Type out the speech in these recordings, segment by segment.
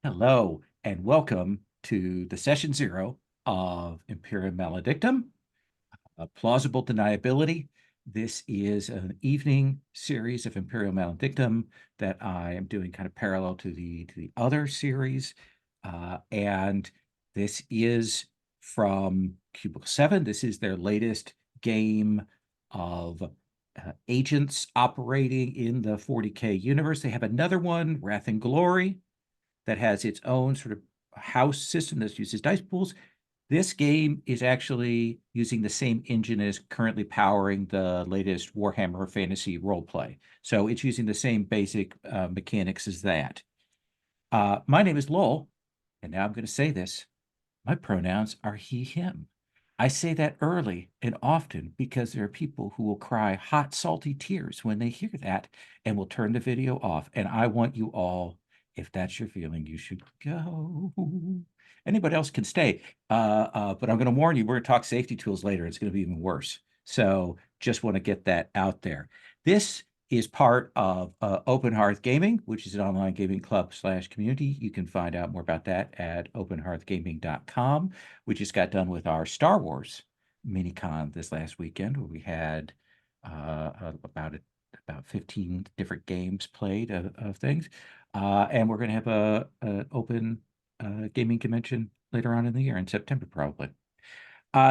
Hello, and welcome to the session zero of Imperium Maledictum, Plausible Deniability. This is an evening series of Imperial Maledictum that I am doing kind of parallel to the other series. And this is from Cubicle 7. This is their latest game of agents operating in the 40K universe. They have another one, Wrath and Glory, that has its own sort of house system that uses dice pools. This game is actually using the same engine as currently powering the latest Warhammer Fantasy roleplay. So it's using the same basic mechanics as that. My name is Lowell, and now I'm going to say this. My pronouns are he, him. I say that early and often because there are people who will cry hot, salty tears when they hear that and will turn the video off. And I want you all, if that's your feeling, you should go. Anybody else can stay. But I'm going to warn you, we're going to talk safety tools later. It's going to be even worse. So just want to get that out there. This is part of Open Hearth Gaming, which is an online gaming club / community. You can find out more about that at openhearthgaming.com. We just got done with our Star Wars mini-con this last weekend, where we had about 15 different games played of things. And we're going to have an open gaming convention later on in the year, in September, probably.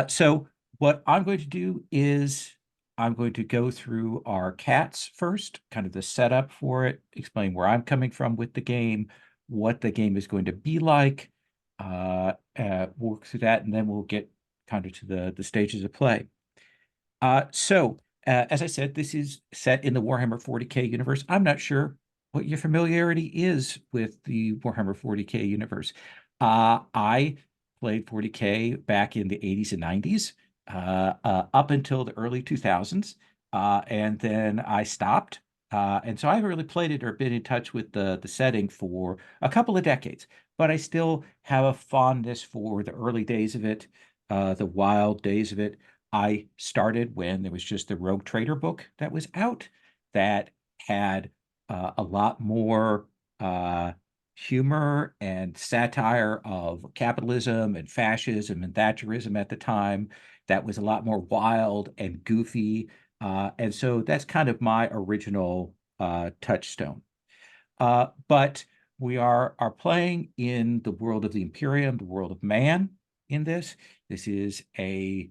So what I'm going to do is I'm going to go through our cats first, kind of the setup for it, explain where I'm coming from with the game, what the game is going to be like, work through that, and then we'll get kind of to the stages of play. As I said, this is set in the Warhammer 40K universe. I'm not sure what your familiarity is with the Warhammer 40K universe. I played 40K back in the 80s and 90s, up until the early 2000s, and then I stopped. And so I haven't really played it or been in touch with the setting for a couple of decades, but I still have a fondness for the early days of it, the wild days of it. I started when there was just the Rogue Trader book that was out that had a lot more humor and satire of capitalism and fascism and Thatcherism at the time. That was a lot more wild and goofy. And so that's kind of my original touchstone. But we are playing in the world of the Imperium, the world of man in this. This is a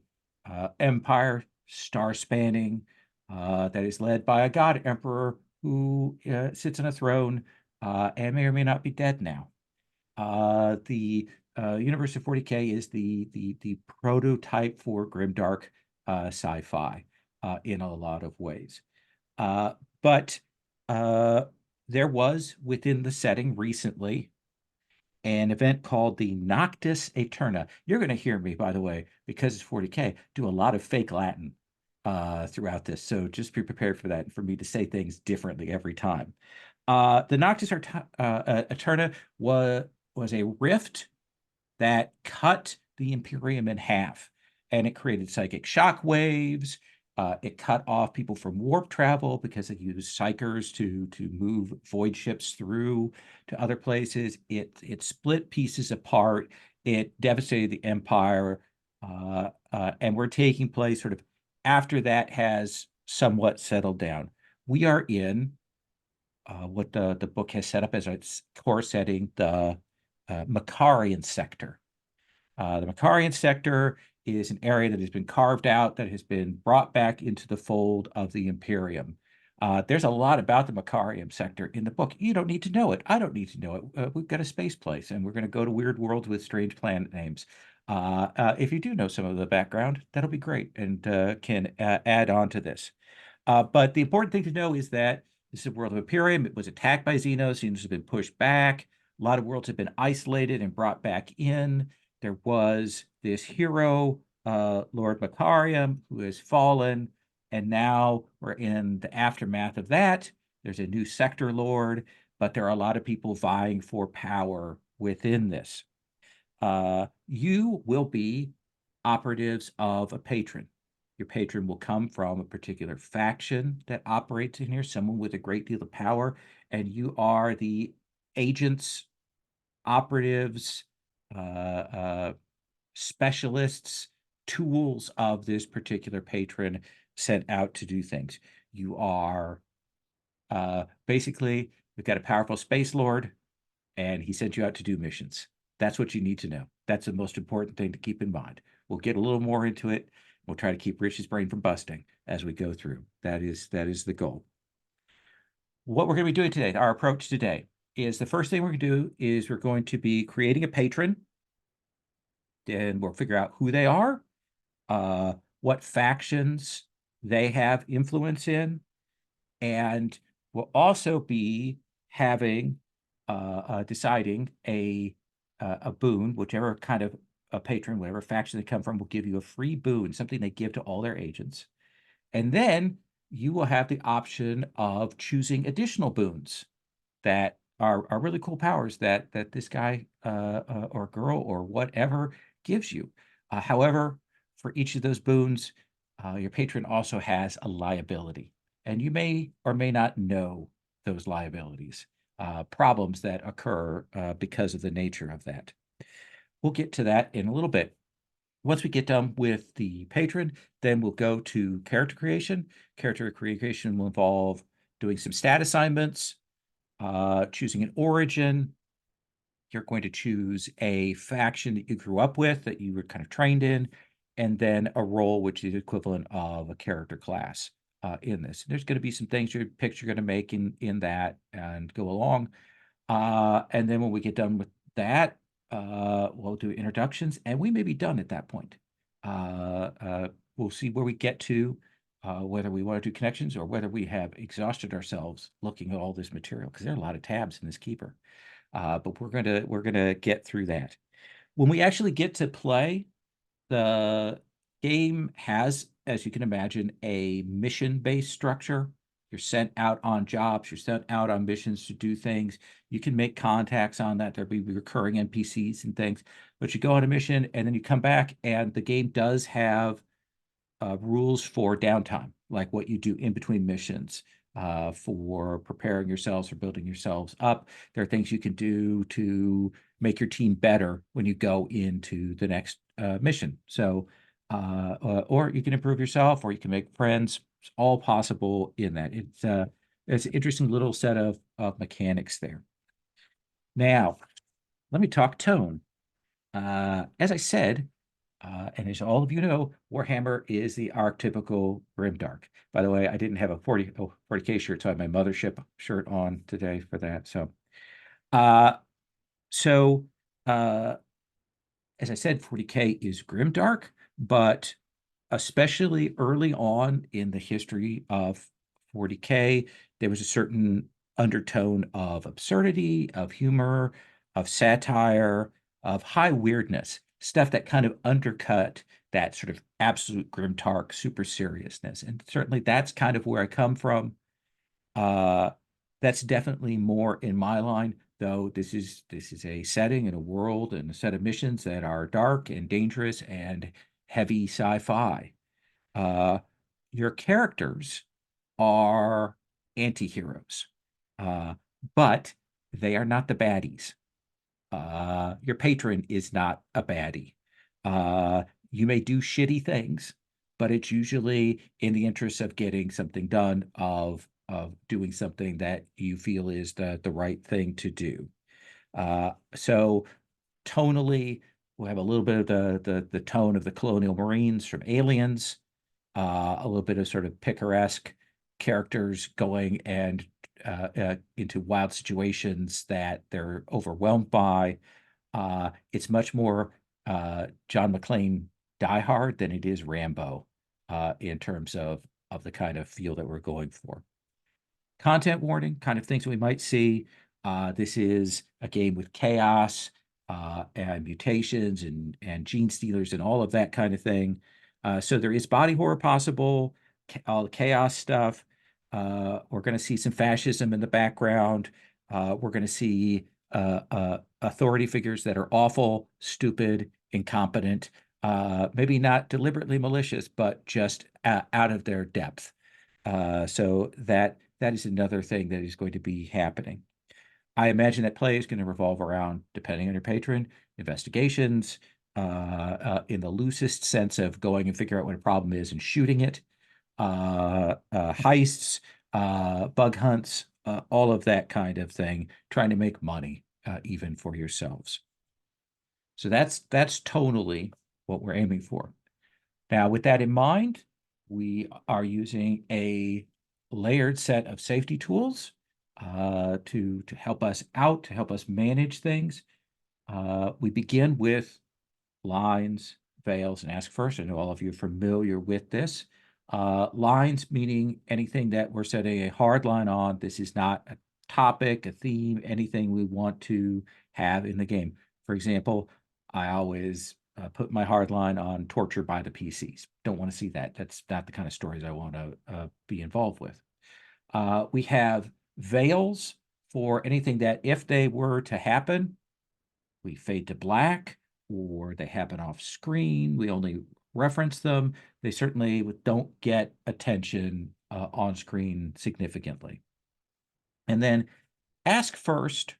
empire star-spanning that is led by a god emperor who sits on a throne and may or may not be dead now. The Universe of 40K is the prototype for grimdark sci-fi in a lot of ways. But there was within the setting recently an event called the Noctis Aeterna. You're going to hear me, by the way, because it's 40K, do a lot of fake Latin throughout this. So just be prepared for that and for me to say things differently every time. The Noctis Aeterna was a rift that cut the Imperium in half, and it created psychic shock waves. It cut off people from warp travel because they used psychers to move void ships through to other places. It split pieces apart. It devastated the Empire, and we're taking place sort of after that has somewhat settled down. We are in what the book has set up as its core setting, the Makarian sector. The Makarian sector is an area that has been carved out, that has been brought back into the fold of the Imperium. There's a lot about the Makarian sector in the book. You don't need to know it. I don't need to know it. We've got a space place, and we're going to go to weird worlds with strange planet names. If you do know some of the background, that'll be great and can add on to this. But the important thing to know is that this is a world of Imperium. It was attacked by Xenos. Xenos have been pushed back. A lot of worlds have been isolated and brought back in. There was this hero, Lord Makarium, who has fallen, and now we're in the aftermath of that. There's a new sector lord, but there are a lot of people vying for power within this. You will be operatives of a patron. Your patron will come from a particular faction that operates in here, someone with a great deal of power, and you are the agents operatives, uh, uh, specialists, tools of this particular patron sent out to do things. You are basically, we've got a powerful space lord, and he sent you out to do missions. That's what you need to know. That's the most important thing to keep in mind. We'll get a little more into it. We'll try to keep Rich's brain from busting as we go through. That is the goal. What we're going to be doing today, our approach today, is the first thing we're going to do is we're going to be creating a patron. And we'll figure out who they are, what factions they have influence in, and we'll also be having deciding a boon, whichever kind of a patron, whatever faction they come from, will give you a free boon, something they give to all their agents. And then you will have the option of choosing additional boons that are really cool powers that this guy or girl or whatever gives you. However, for each of those boons, your patron also has a liability, and you may or may not know those liabilities, problems that occur because of the nature of that. We'll get to that in a little bit. Once we get done with the patron, then we'll go to character creation. Character creation will involve doing some stat assignments, choosing an origin. You're going to choose a faction that you grew up with, that you were kind of trained in, and then a role, which is equivalent of a character class in this. There's going to be some things you're going to make in that and go along. And then when we get done with that, we'll do introductions, and we may be done at that point. We'll see where we get to, whether we want to do connections or whether we have exhausted ourselves looking at all this material, because there are a lot of tabs in this keeper. But we're gonna get through that. When we actually get to play, the game has, as you can imagine, a mission-based structure. You're sent out on jobs, you're sent out on missions to do things. You can make contacts on that. There'll be recurring NPCs and things, but you go on a mission and then you come back, and the game does have rules for downtime, like what you do in between missions, for preparing yourselves or building yourselves up. There are things you can do to make your team better when you go into the next mission. So, or you can improve yourself, or you can make friends. It's all possible in that. It's an interesting little set of mechanics there. Now, let me talk tone. As I said, and as all of you know, Warhammer is the archetypical grimdark. By the way, I didn't have a 40K shirt, so I have my mothership shirt on today for that. Uh, so, uh, as I said, 40K is grimdark, but especially early on in the history of 40K, there was a certain undertone of absurdity, of humor, of satire, of high weirdness, stuff that kind of undercut that sort of absolute grimdark, super seriousness. And certainly that's kind of where I come from. That's definitely more in my line, though this is a setting and a world and a set of missions that are dark and dangerous and heavy sci-fi. Uh, your characters are anti-heroes, uh, but they are not the baddies. Your patron is not a baddie. You may do shitty things, but it's usually in the interest of getting something done, of doing something that you feel is the right thing to do. So tonally, we'll have a little bit of the tone of the Colonial Marines from Aliens, a little bit of sort of picaresque characters going and into wild situations that they're overwhelmed by. It's much more John McClane Die Hard than it is Rambo, in terms of the kind of feel that we're going for. Content warning, kind of things we might see. This is a game with chaos, and mutations and gene stealers and all of that kind of thing. So there is body horror possible, all the chaos stuff. We're going to see some fascism in the background. We're going to see authority figures that are awful, stupid, incompetent, maybe not deliberately malicious, but just out of their depth. So that is another thing that is going to be happening. I imagine that play is going to revolve around, depending on your patron, investigations, in the loosest sense of going and figure out what a problem is and shooting it, heists, bug hunts, all of that kind of thing, trying to make money, even for yourselves. So that's tonally what we're aiming for. Now, with that in mind, we are using a layered set of safety tools to help us out, to help us manage things. We begin with lines, veils, and ask first. I know all of you are familiar with this. Lines meaning anything that we're setting a hard line on. This is not a topic, a theme, anything we want to have in the game. For example, I always put my hard line on torture by the PCs. Don't want to see that. That's not the kind of stories I want to be involved with. We have veils for anything that if they were to happen, we fade to black, or they happen off screen. We only reference them. They certainly don't get attention on screen significantly. And then ask first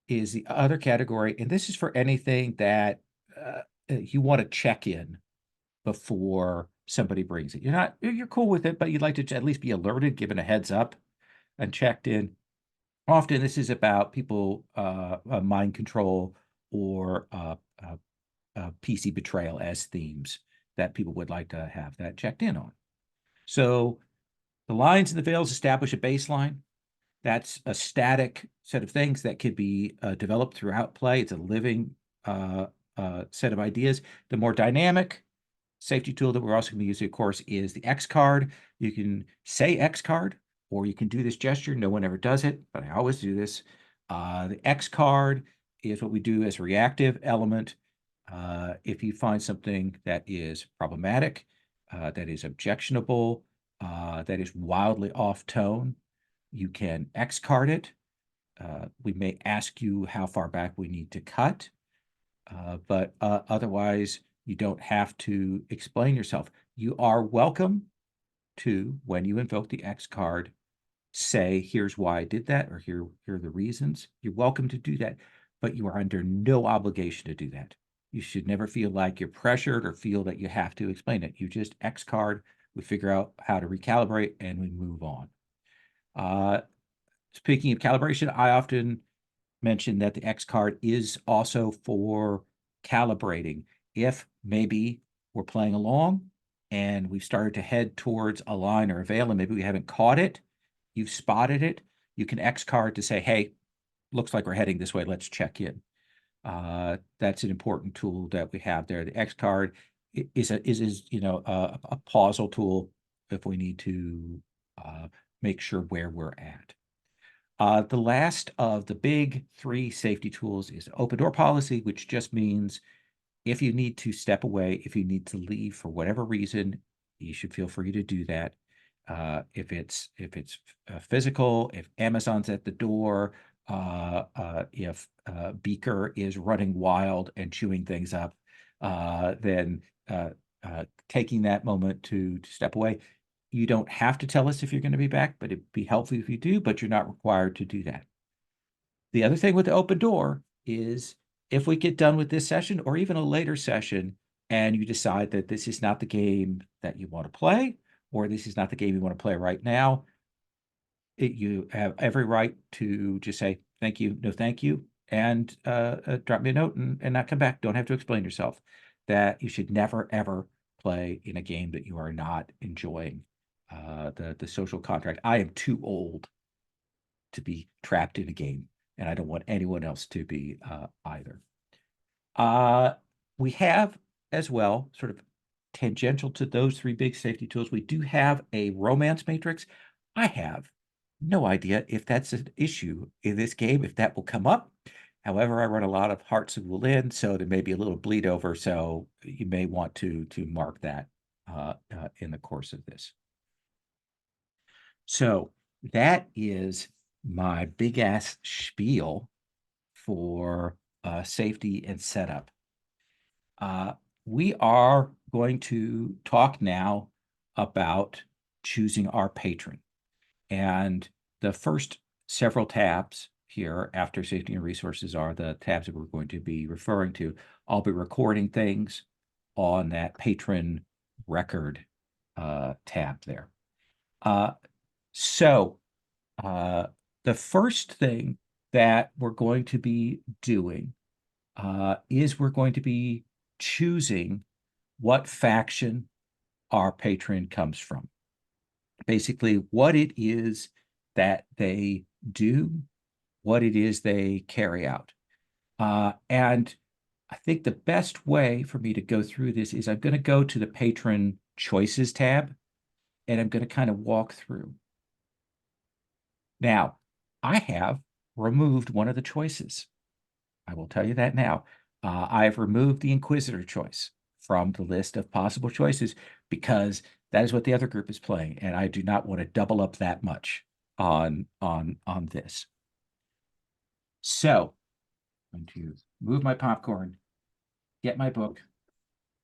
is the other category. And this is for anything that you want to check in before somebody brings it. You're cool with it, but you'd like to at least be alerted, given a heads up and checked in. Often this is about people mind control or PC betrayal as themes that people would like to have that checked in on. So the lines and the veils establish a baseline. That's a static set of things that could be developed throughout play. It's a living set of ideas. The more dynamic safety tool that we're also going to be using, of course, is the X card. You can say X card, or you can do this gesture. No one ever does it, but I always do this. The X card is what we do as a reactive element. If you find something that is problematic, that is objectionable, that is wildly off tone, you can X card it. We may ask you how far back we need to cut, but otherwise, you don't have to explain yourself. You are welcome to, when you invoke the X card, say, here's why I did that, or here are the reasons. You're welcome to do that, but you are under no obligation to do that. You should never feel like you're pressured or feel that you have to explain it. You just X card, we figure out how to recalibrate, and we move on. Speaking of calibration, I often mention that the X card is also for calibrating. If maybe we're playing along and we've started to head towards a line or a veil, and maybe we haven't caught it, you've spotted it, you can X card to say, hey, looks like we're heading this way, let's check in. That's an important tool that we have there. The X card is a pausal tool if we need to make sure where we're at. The last of the big three safety tools is open door policy, which just means if you need to step away, if you need to leave for whatever reason, you should feel free to do that. If it's physical, if Amazon's at the door, if Beaker is running wild and chewing things up, then taking that moment to step away. You don't have to tell us if you're going to be back, but it'd be helpful if you do, but you're not required to do that. The other thing with the open door is if we get done with this session or even a later session and you decide that this is not the game that you want to play, or this is not the game you want to play right now, you have every right to just say, thank you, no thank you, and drop me a note and not come back. Don't have to explain yourself. That you should never, ever play in a game that you are not enjoying. The social contract. I am too old to be trapped in a game, and I don't want anyone else to be either. We have as well, sort of tangential to those three big safety tools, we do have a romance matrix. I have no idea if that's an issue in this game, if that will come up. However, I run a lot of Hearts of Wulin, so there may be a little bleed over, so you may want to mark that in the course of this. So that is my big ass spiel for safety and setup. We are going to talk now about choosing our patron. And the first several tabs here after safety and resources are the tabs that we're going to be referring to. I'll be recording things on that patron record tab there. So the first thing that we're going to be doing is we're going to be choosing what faction our patron comes from. Basically, what it is that they do, what it is they carry out. And I think the best way for me to go through this is I'm going to go to the patron choices tab, and I'm going to kind of walk through. Now, I have removed one of the choices. I will tell you that now. I've removed the Inquisitor choice from the list of possible choices because that is what the other group is playing, and I do not want to double up that much on this. So I'm going to move my popcorn, get my book,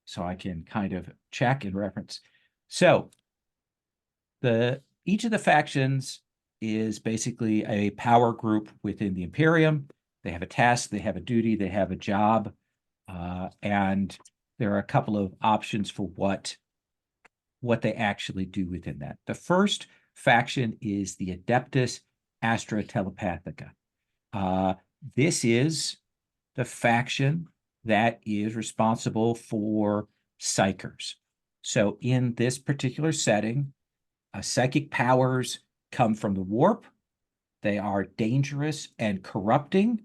so I can kind of check and reference. So each of the factions is basically a power group within the Imperium. They have a task, they have a duty, they have a job, and there are a couple of options for what they actually do within that. The first faction is the Adeptus Astra Telepathica. This is the faction that is responsible for psychers. So in this particular setting, psychic powers come from the warp. They are dangerous and corrupting.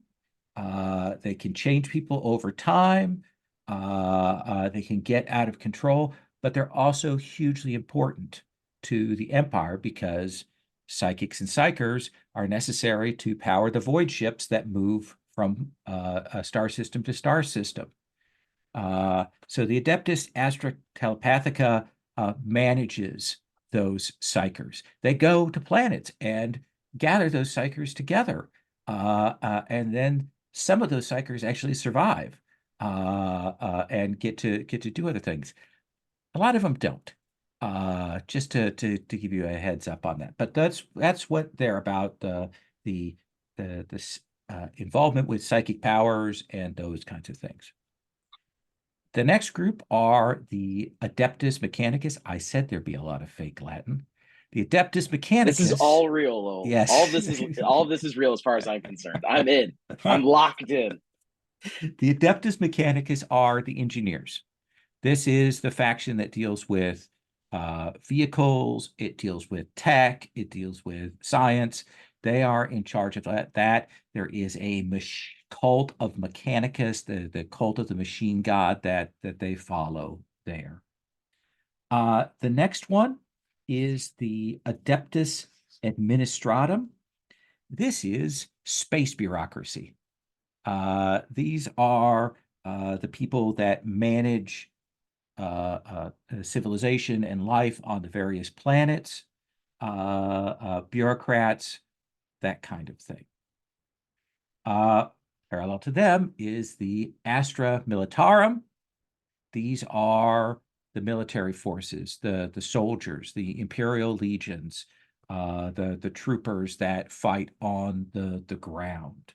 They can change people over time. They can get out of control, but they're also hugely important to the Empire because psychics and psychers are necessary to power the void ships that move from a star system to star system. So the Adeptus Astra Telepathica manages those psychers. They go to planets and gather those psychers together. And then some of those psychers actually survive and get to do other things. A lot of them don't. Just to give you a heads up on that. But that's what they're about, the involvement with psychic powers and those kinds of things. The next group are the Adeptus Mechanicus. I said there'd be a lot of fake Latin. The Adeptus Mechanicus. This is all real, though. Yes. All of this is real as far as I'm concerned. I'm in. I'm locked in. The Adeptus Mechanicus are the engineers. This is the faction that deals with vehicles. It deals with tech. It deals with science. They are in charge of that. There is a cult of Mechanicus, the cult of the machine god that they follow there. The next one is the Adeptus Administratum. This is space bureaucracy. These are the people that manage civilization and life on the various planets, bureaucrats, that kind of thing. Parallel to them is the Astra Militarum. These are the military forces, the soldiers, the imperial legions, the troopers that fight on the ground.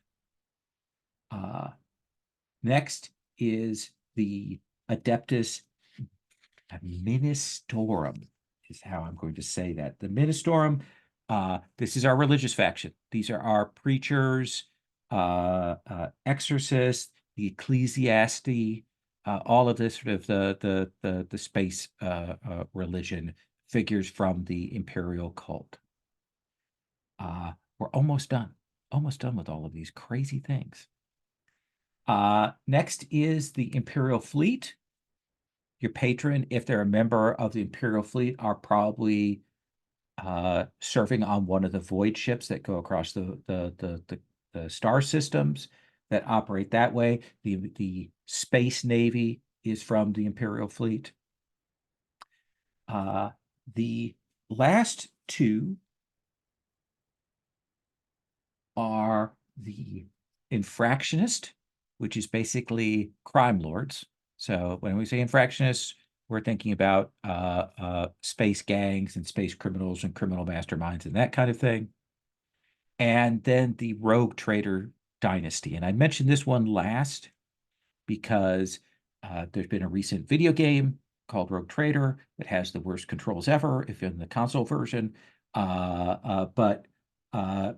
Next is the Adeptus Ministorum, is how I'm going to say that. The Ministorum, this is our religious faction. These are our preachers, exorcists, the ecclesiasti, all of this sort of the space religion figures from the imperial cult. We're almost done with all of these crazy things. Next is the Imperial Fleet. Your patron, if they're a member of the Imperial Fleet, are probably serving on one of the void ships that go across the star systems that operate that way. The Space Navy is from the Imperial Fleet. The last two are the Infractionist, which is basically crime lords. So when we say infractionists, we're thinking about space gangs and space criminals and criminal masterminds and that kind of thing. and then the Rogue Trader dynasty. And I mentioned this one last because there's been a recent video game called Rogue Trader that has the worst controls ever, if in the console version. But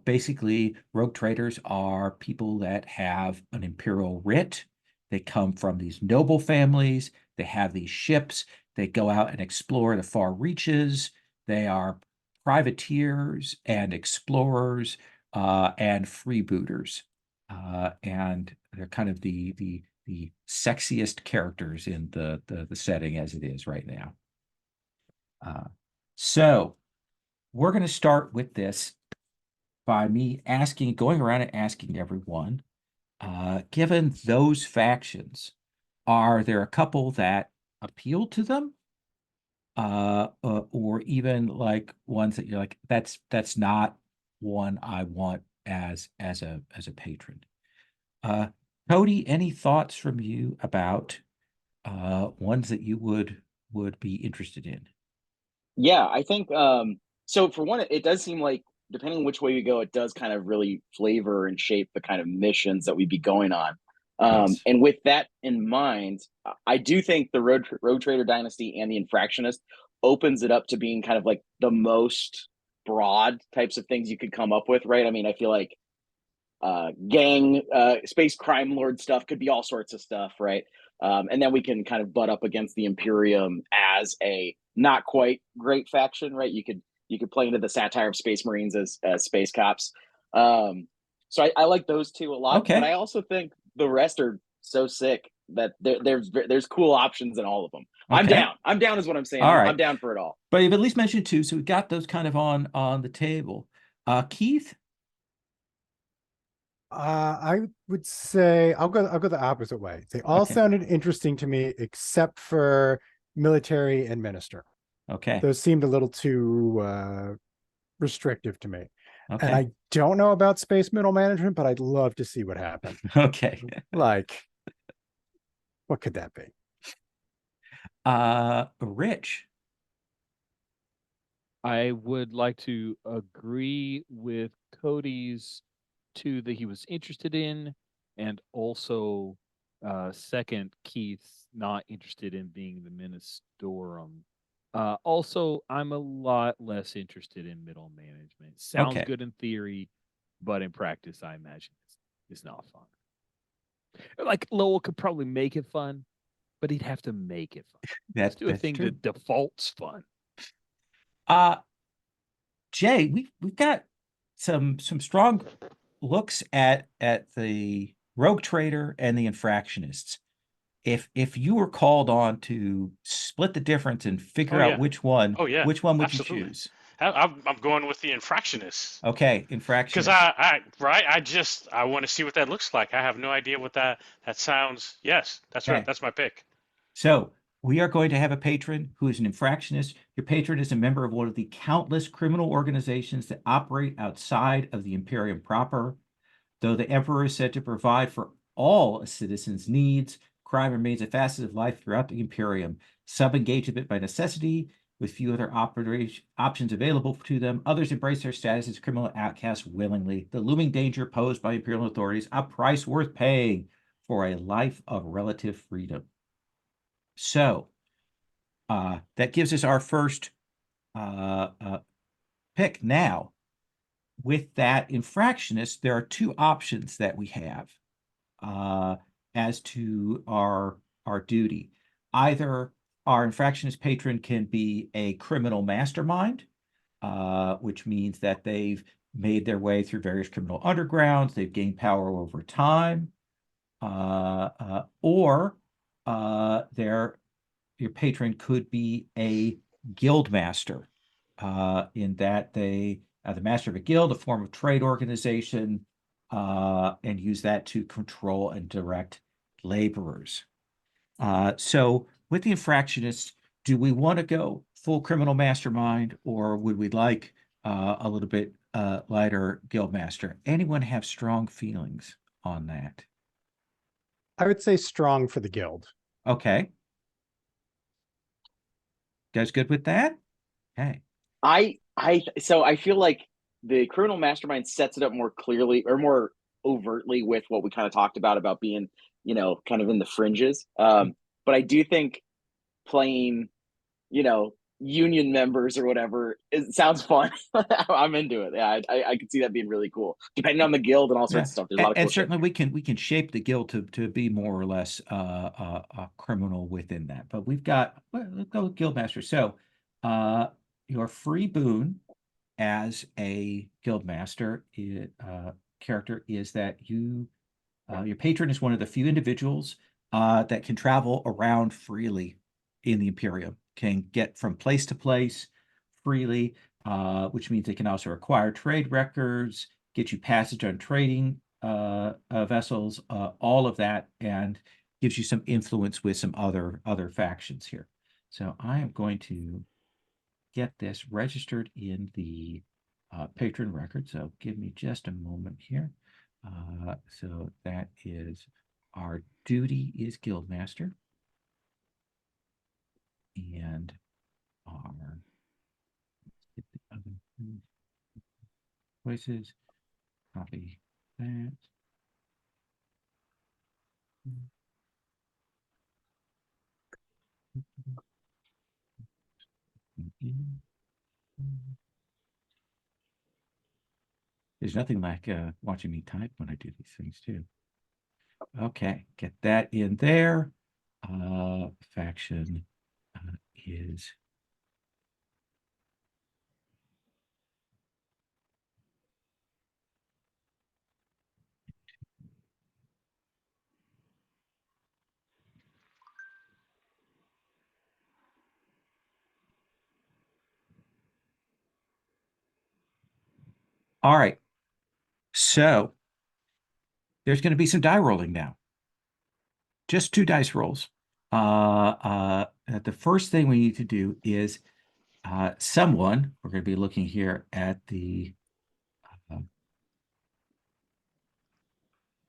basically, Rogue Traders are people that have an imperial writ. They come from these noble families. They have these ships. They go out and explore the far reaches. They are privateers and explorers and freebooters. And they're kind of the sexiest characters in the setting as it is right now. So we're going to start with this by me going around and asking everyone, given those factions, are there a couple that appeal to them? Or even like ones that you're like, that's not one I want as a patron. Cody, any thoughts from you about ones that you would be interested in? Yeah, I think so for one, it does seem like depending on which way we go, it does kind of really flavor and shape the kind of missions that we'd be going on. Yes. And with that in mind, I do think the Road Trader Dynasty and the Infractionist opens it up to being kind of like the most broad types of things you could come up with, right? I mean, I feel like gang, space crime lord stuff could be all sorts of stuff, right? And then we can kind of butt up against the Imperium as a not quite great faction, right? You could play into the satire of Space Marines as space cops. So I like those two a lot, but Okay. I also think the rest are so sick that there's cool options in all of them. I'm Okay. down. I'm down is what I'm saying. All I'm right. down for it all. But you've at least mentioned two, so we got those kind of on the table. Keith? I would say I'll go the opposite way. They all Okay. sounded interesting to me except for military and minister. Okay. Those seemed a little too restrictive to me. And Okay. I don't know about space middle management, but I'd love to see what happened. Okay. Like, what could that be? Rich. I would like to agree with Cody's two that he was interested in, and also second Keith's not interested in being the ministorum. Also, I'm a lot less interested in middle management. Sounds Okay. good in theory, but in practice, I imagine it's not fun. Like Lowell could probably make it fun, but he'd have to make it fun. Let's do a That's thing true. that defaults fun. Uh Jay, we've got some strong looks at the Rogue Trader and the Infractionists. If you were called on to split the difference and Oh figure out yeah. Oh yeah. which one would you Absolutely. choose? I'm going with the infractionist Okay, because Infractionists. I want to see what that looks like. I have no idea what that sounds. Yes, that's right. Okay. That's my pick. So we are going to have a patron who is an infractionist. Your patron is a member of one of the countless criminal organizations that operate outside of the Imperium proper. Though the Emperor is said to provide for all a citizen's needs, crime remains a facet of life throughout the Imperium. Some engage in it by necessity, with few other options available to them. Others embrace their status as criminal outcasts willingly. The looming danger posed by Imperial authorities, a price worth paying for a life of relative freedom. So that gives us our first pick. Now, with that infractionist, there are two options that we have as to our duty. Either our infractionist patron can be a criminal mastermind, which means that they've made their way through various criminal undergrounds, they've gained power over time, or your patron could be a guild master, in that they are the master of a guild, a form of trade organization, and use that to control and direct laborers. So with the infractionists, do we want to go full criminal mastermind, or would we like a little bit lighter guild master? Anyone have strong feelings on that? I would say strong for the guild. Okay. Guys good with that? Okay. So I feel like the criminal mastermind sets it up more clearly or more overtly with what we kind of talked about being, you know, kind of in the fringes. But I do think playing, you know, union members or whatever, it sounds fun. I'm into it. Yeah, I could see that being really cool, depending on the guild and all sorts of stuff. There's a lot of cool and certainly shit. we can shape the guild to be more or less criminal within that. But we've got, well, let's go with Guildmaster. So your free boon as a Guildmaster character is that your patron is one of the few individuals that can travel around freely in the Imperium, can get from place to place freely, which means they can also acquire trade records, get you passage on trading vessels, all of that, and gives you some influence with some other factions here. So I am going to get this registered in the patron record. So give me just a moment here. So that is our duty is Guildmaster. And our other choices, copy that. There's nothing like watching me type when I do these things too. Okay, get that in there. Faction is all right. So there's going to be some die rolling now. Just 2 dice rolls. The first thing we need to do is someone, we're going to be looking here at the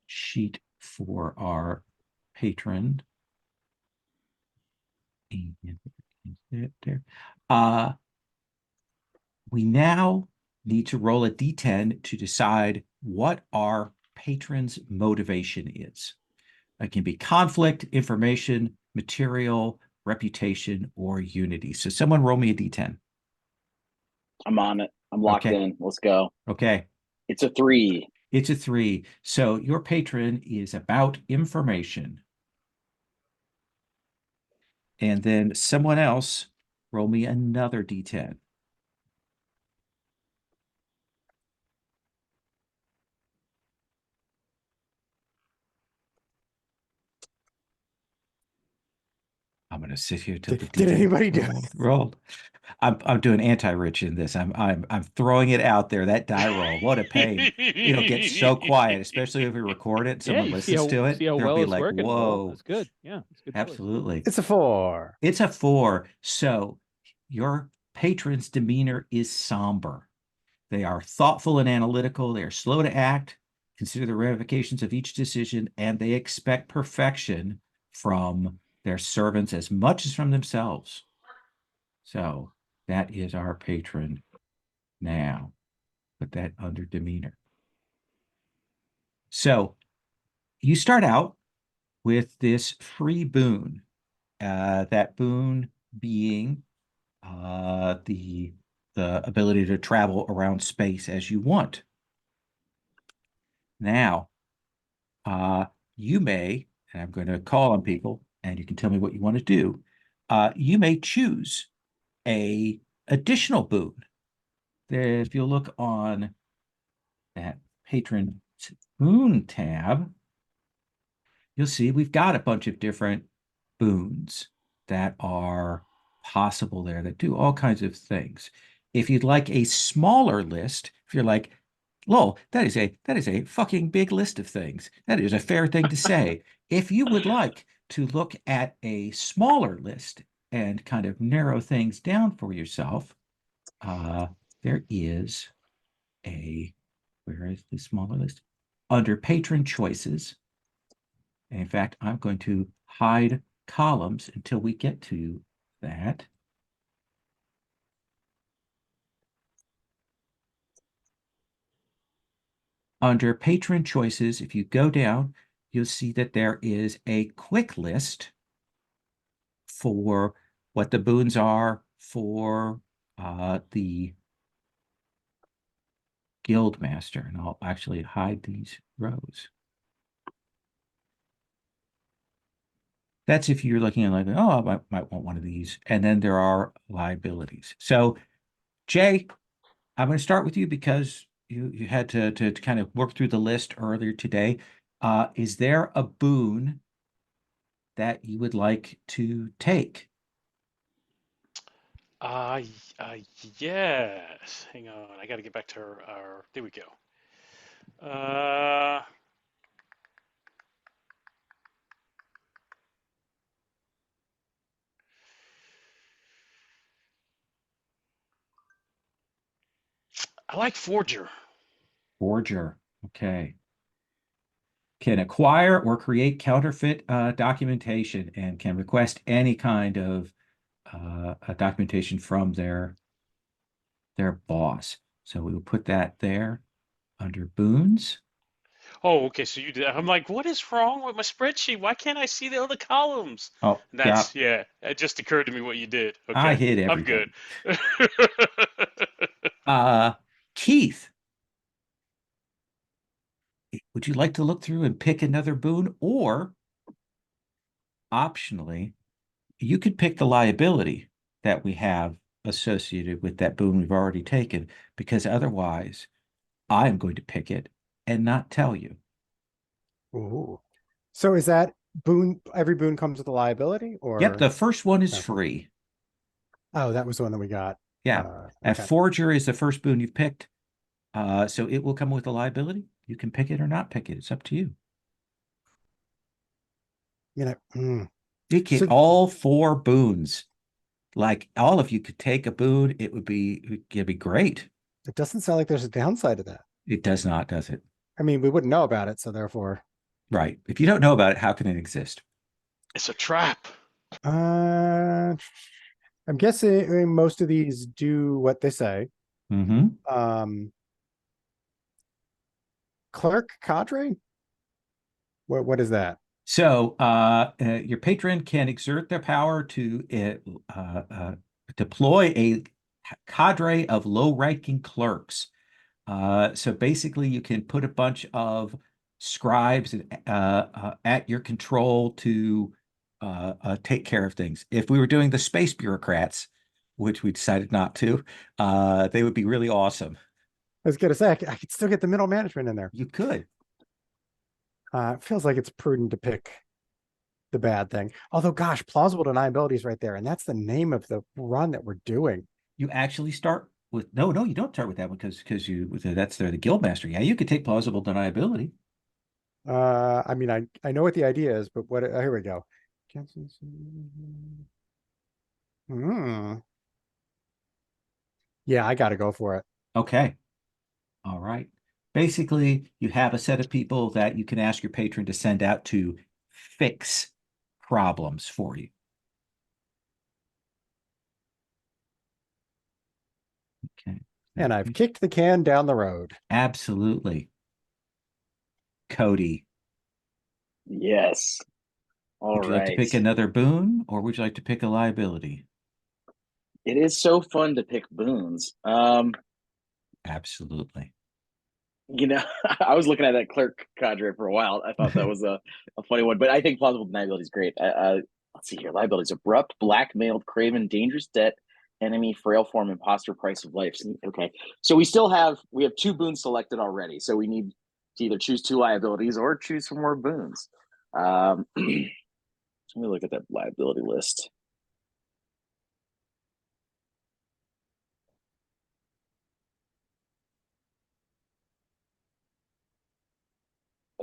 sheet for our patron. There. We now need to roll a d10 to decide what our patron's motivation is. It can be conflict, information, material, reputation, or unity. So someone roll me a d10. I'm on it. I'm locked in. Let's go. Okay. It's a 3. It's a 3. So your patron is about information. And then someone else roll me another d10. I'm going to sit here till the Did anybody do rolled. I'm doing anti-rich in this. I'm throwing it out there. That die roll, what a pain! It'll get so quiet, especially if we record it. And someone you listens to it. see how They'll well be it's like, working. Well, "Whoa, that's good. Yeah, it's good. absolutely." It's a 4. It's a 4. So your patron's demeanor is somber. They are thoughtful and analytical. They are slow to act, consider the ramifications of each decision, and they expect perfection from their servants as much as from themselves. So that is our patron now. Put that under demeanor. So you start out with this free boon, that boon being the ability to travel around space as you want. Now, you may, and I'm going to call on people, and you can tell me what you want to do. You may choose a additional boon. If you look on that patron boon tab, you'll see we've got a bunch of different boons that are possible there that do all kinds of things. If you'd like a smaller list, if you're like, lol, that is a fucking big list of things. That is a fair thing to say. If you would like to look at a smaller list and kind of narrow things down for yourself, there is where is the smaller list? Under patron choices. And in fact, I'm going to hide columns until we get to that. under patron choices, if you go down, you'll see that there is a quick list for what the boons are for the guild master. And I'll actually hide these rows. That's if you're looking at like, oh, I might want one of these. And then there are liabilities. So, Jay, I'm going to start with you because you had to kind of work through the list earlier today. Is there a boon that you would like to take? Uh, yes. Hang on. I got to get back to our. There we go. Uh, I like Forger. Forger. Okay. Can acquire or create counterfeit documentation and can request any kind of documentation from their boss. So we will put that there under boons. Oh, okay. So you did. I'm like, what is wrong with my spreadsheet? Why can't I see the other columns? Oh, And yeah, that's, yeah, it just occurred to me what you did. I Okay. hit I'm good. everything. Keith, would you like to look through and pick another boon? Or optionally, you could pick the liability that we have associated with that boon we've already taken, because otherwise I'm going to pick it and not tell you. Ooh. So is that boon? Every boon comes with a liability, Yep, or the first one is okay. free. Oh, that was the one that we got. Yeah. And Okay. Forger is the first boon you've picked. So it will come with a liability. You can pick it or not pick it. It's up to you. You get So all 4 boons. Like all of you could take a boon. It'd be great. it doesn't sound like there's a downside to that. It does not, does it? I mean, we wouldn't know about it, so therefore. Right. If you don't know about it, how can it exist? It's a trap. I'm guessing most of these do what they say. Mm-hmm. Clerk cadre? What is that? So your patron can exert their power to deploy a cadre of low-ranking clerks. So basically, you can put a bunch of scribes at your control to take care of things. If we were doing the space bureaucrats, which we decided not to, they would be really awesome. I was gonna say I could still get the middle management in there. You could. It feels like it's prudent to pick the bad thing. Although, gosh, plausible deniability is right there, and that's the name of the run that we're doing. You actually start with no, you don't start with that one because that's the guild master. Yeah, you could take plausible deniability. I mean, I know what the idea is, but what? Here we go. Yeah, I got to go for it. Okay. All right. Basically, you have a set of people that you can ask your patron to send out to fix problems for you. Okay. And I've kicked the can down the road. Absolutely. Cody, Yes. All would you like to right. pick another boon or would you like to pick a liability? It is so fun to pick boons. Absolutely. You know, I was looking at that clerk cadre for a while. I thought that was a funny one, but I think plausible deniability is great. Let's see here. Liabilities: abrupt, blackmailed, craven, dangerous debt, enemy, frail form, imposter, price of life. Okay. So we have 2 boons selected already. So we need to either choose 2 liabilities or choose some more boons. Let me look at that liability list.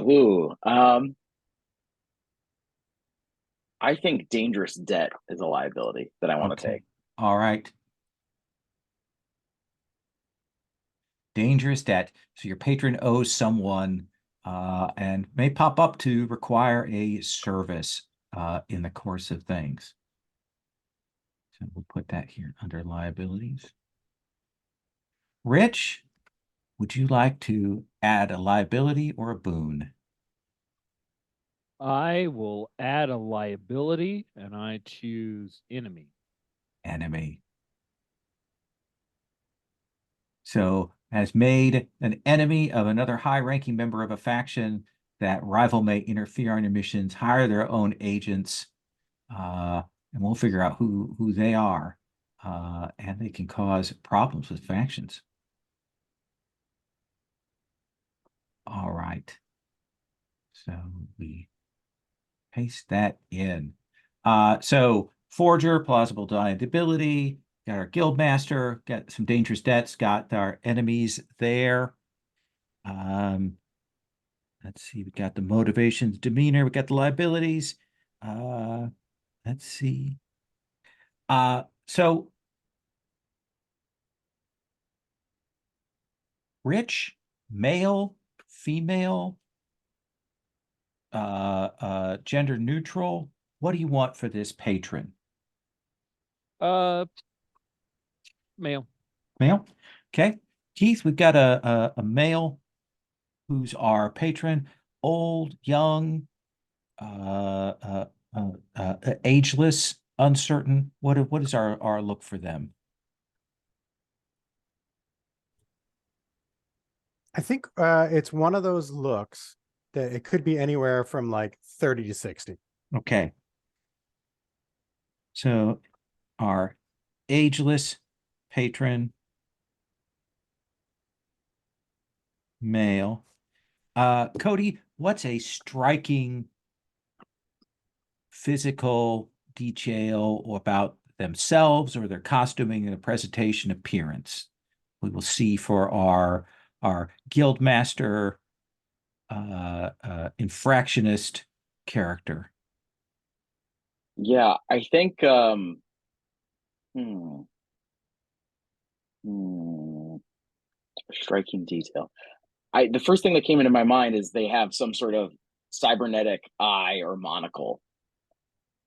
Ooh, I think dangerous debt is a liability that I want to take. All right. Dangerous debt. So your patron owes someone and may pop up to require a service in the course of things. So we'll put that here under liabilities. Rich, would you like to add a liability or a boon? I will add a liability and I choose enemy. Enemy. So has made an enemy of another high-ranking member of a faction. That rival may interfere on your missions, hire their own agents, and we'll figure out who they are. And they can cause problems with factions. All right. So we paste that in. So Forger, Plausible Deniability, got our Guildmaster, got some dangerous debts, got our enemies there. Let's see, we got the motivations, demeanor, we got the liabilities. Let's see. So rich, male, female, gender neutral. What do you want for this patron? Male. Male. Okay. Keith, we've got a male who's our patron, old, young, ageless, uncertain. What is our look for them? I think it's one of those looks that it could be anywhere from like 30 to 60. Okay. So our ageless patron, male. Cody, what's a striking physical detail about themselves or their costuming and a presentation appearance we will see for our guildmaster infractionist character? Yeah, I think hmm, hmm, striking detail. The first thing that came into my mind is they have some sort of cybernetic eye or monocle.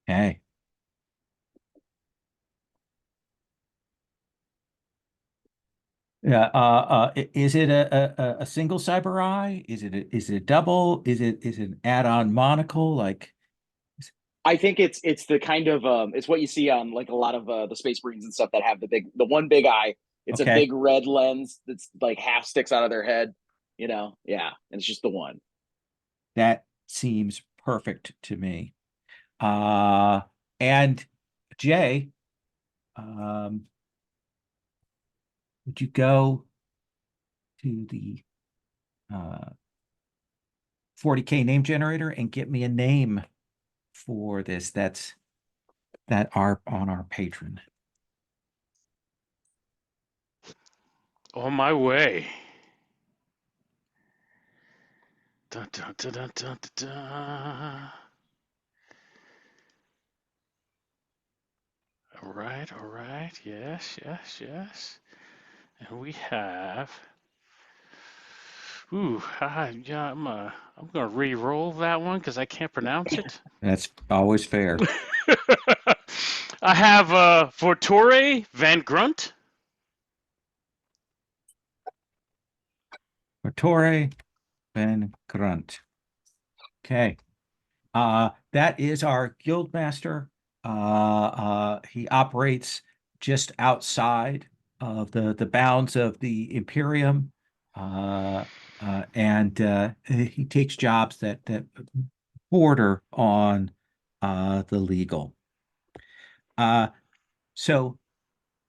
Okay. Yeah. Is it a single cyber eye? Is it a double? Is it an add-on monocle? Like, I think it's the kind of it's what you see on like a lot of the Space Marines and stuff that have the one big eye. It's a okay, big red lens that's like half sticks out of their head. Yeah, and it's just the one. that seems perfect to me. Uh, and Jay, would you go to the 40K name generator and get me a name for this that are on our patron? On my way. Dun, dun, dun, dun, dun, dun, dun. All right. Yes. And we have. Ooh, yeah. I'm gonna re-roll that one because I can't pronounce it. That's always fair. I have Vortore Van Grunt. Torre Ben Grunt. Okay. That is our guildmaster. He operates just outside of the bounds of the Imperium, and he takes jobs that border on the legal. So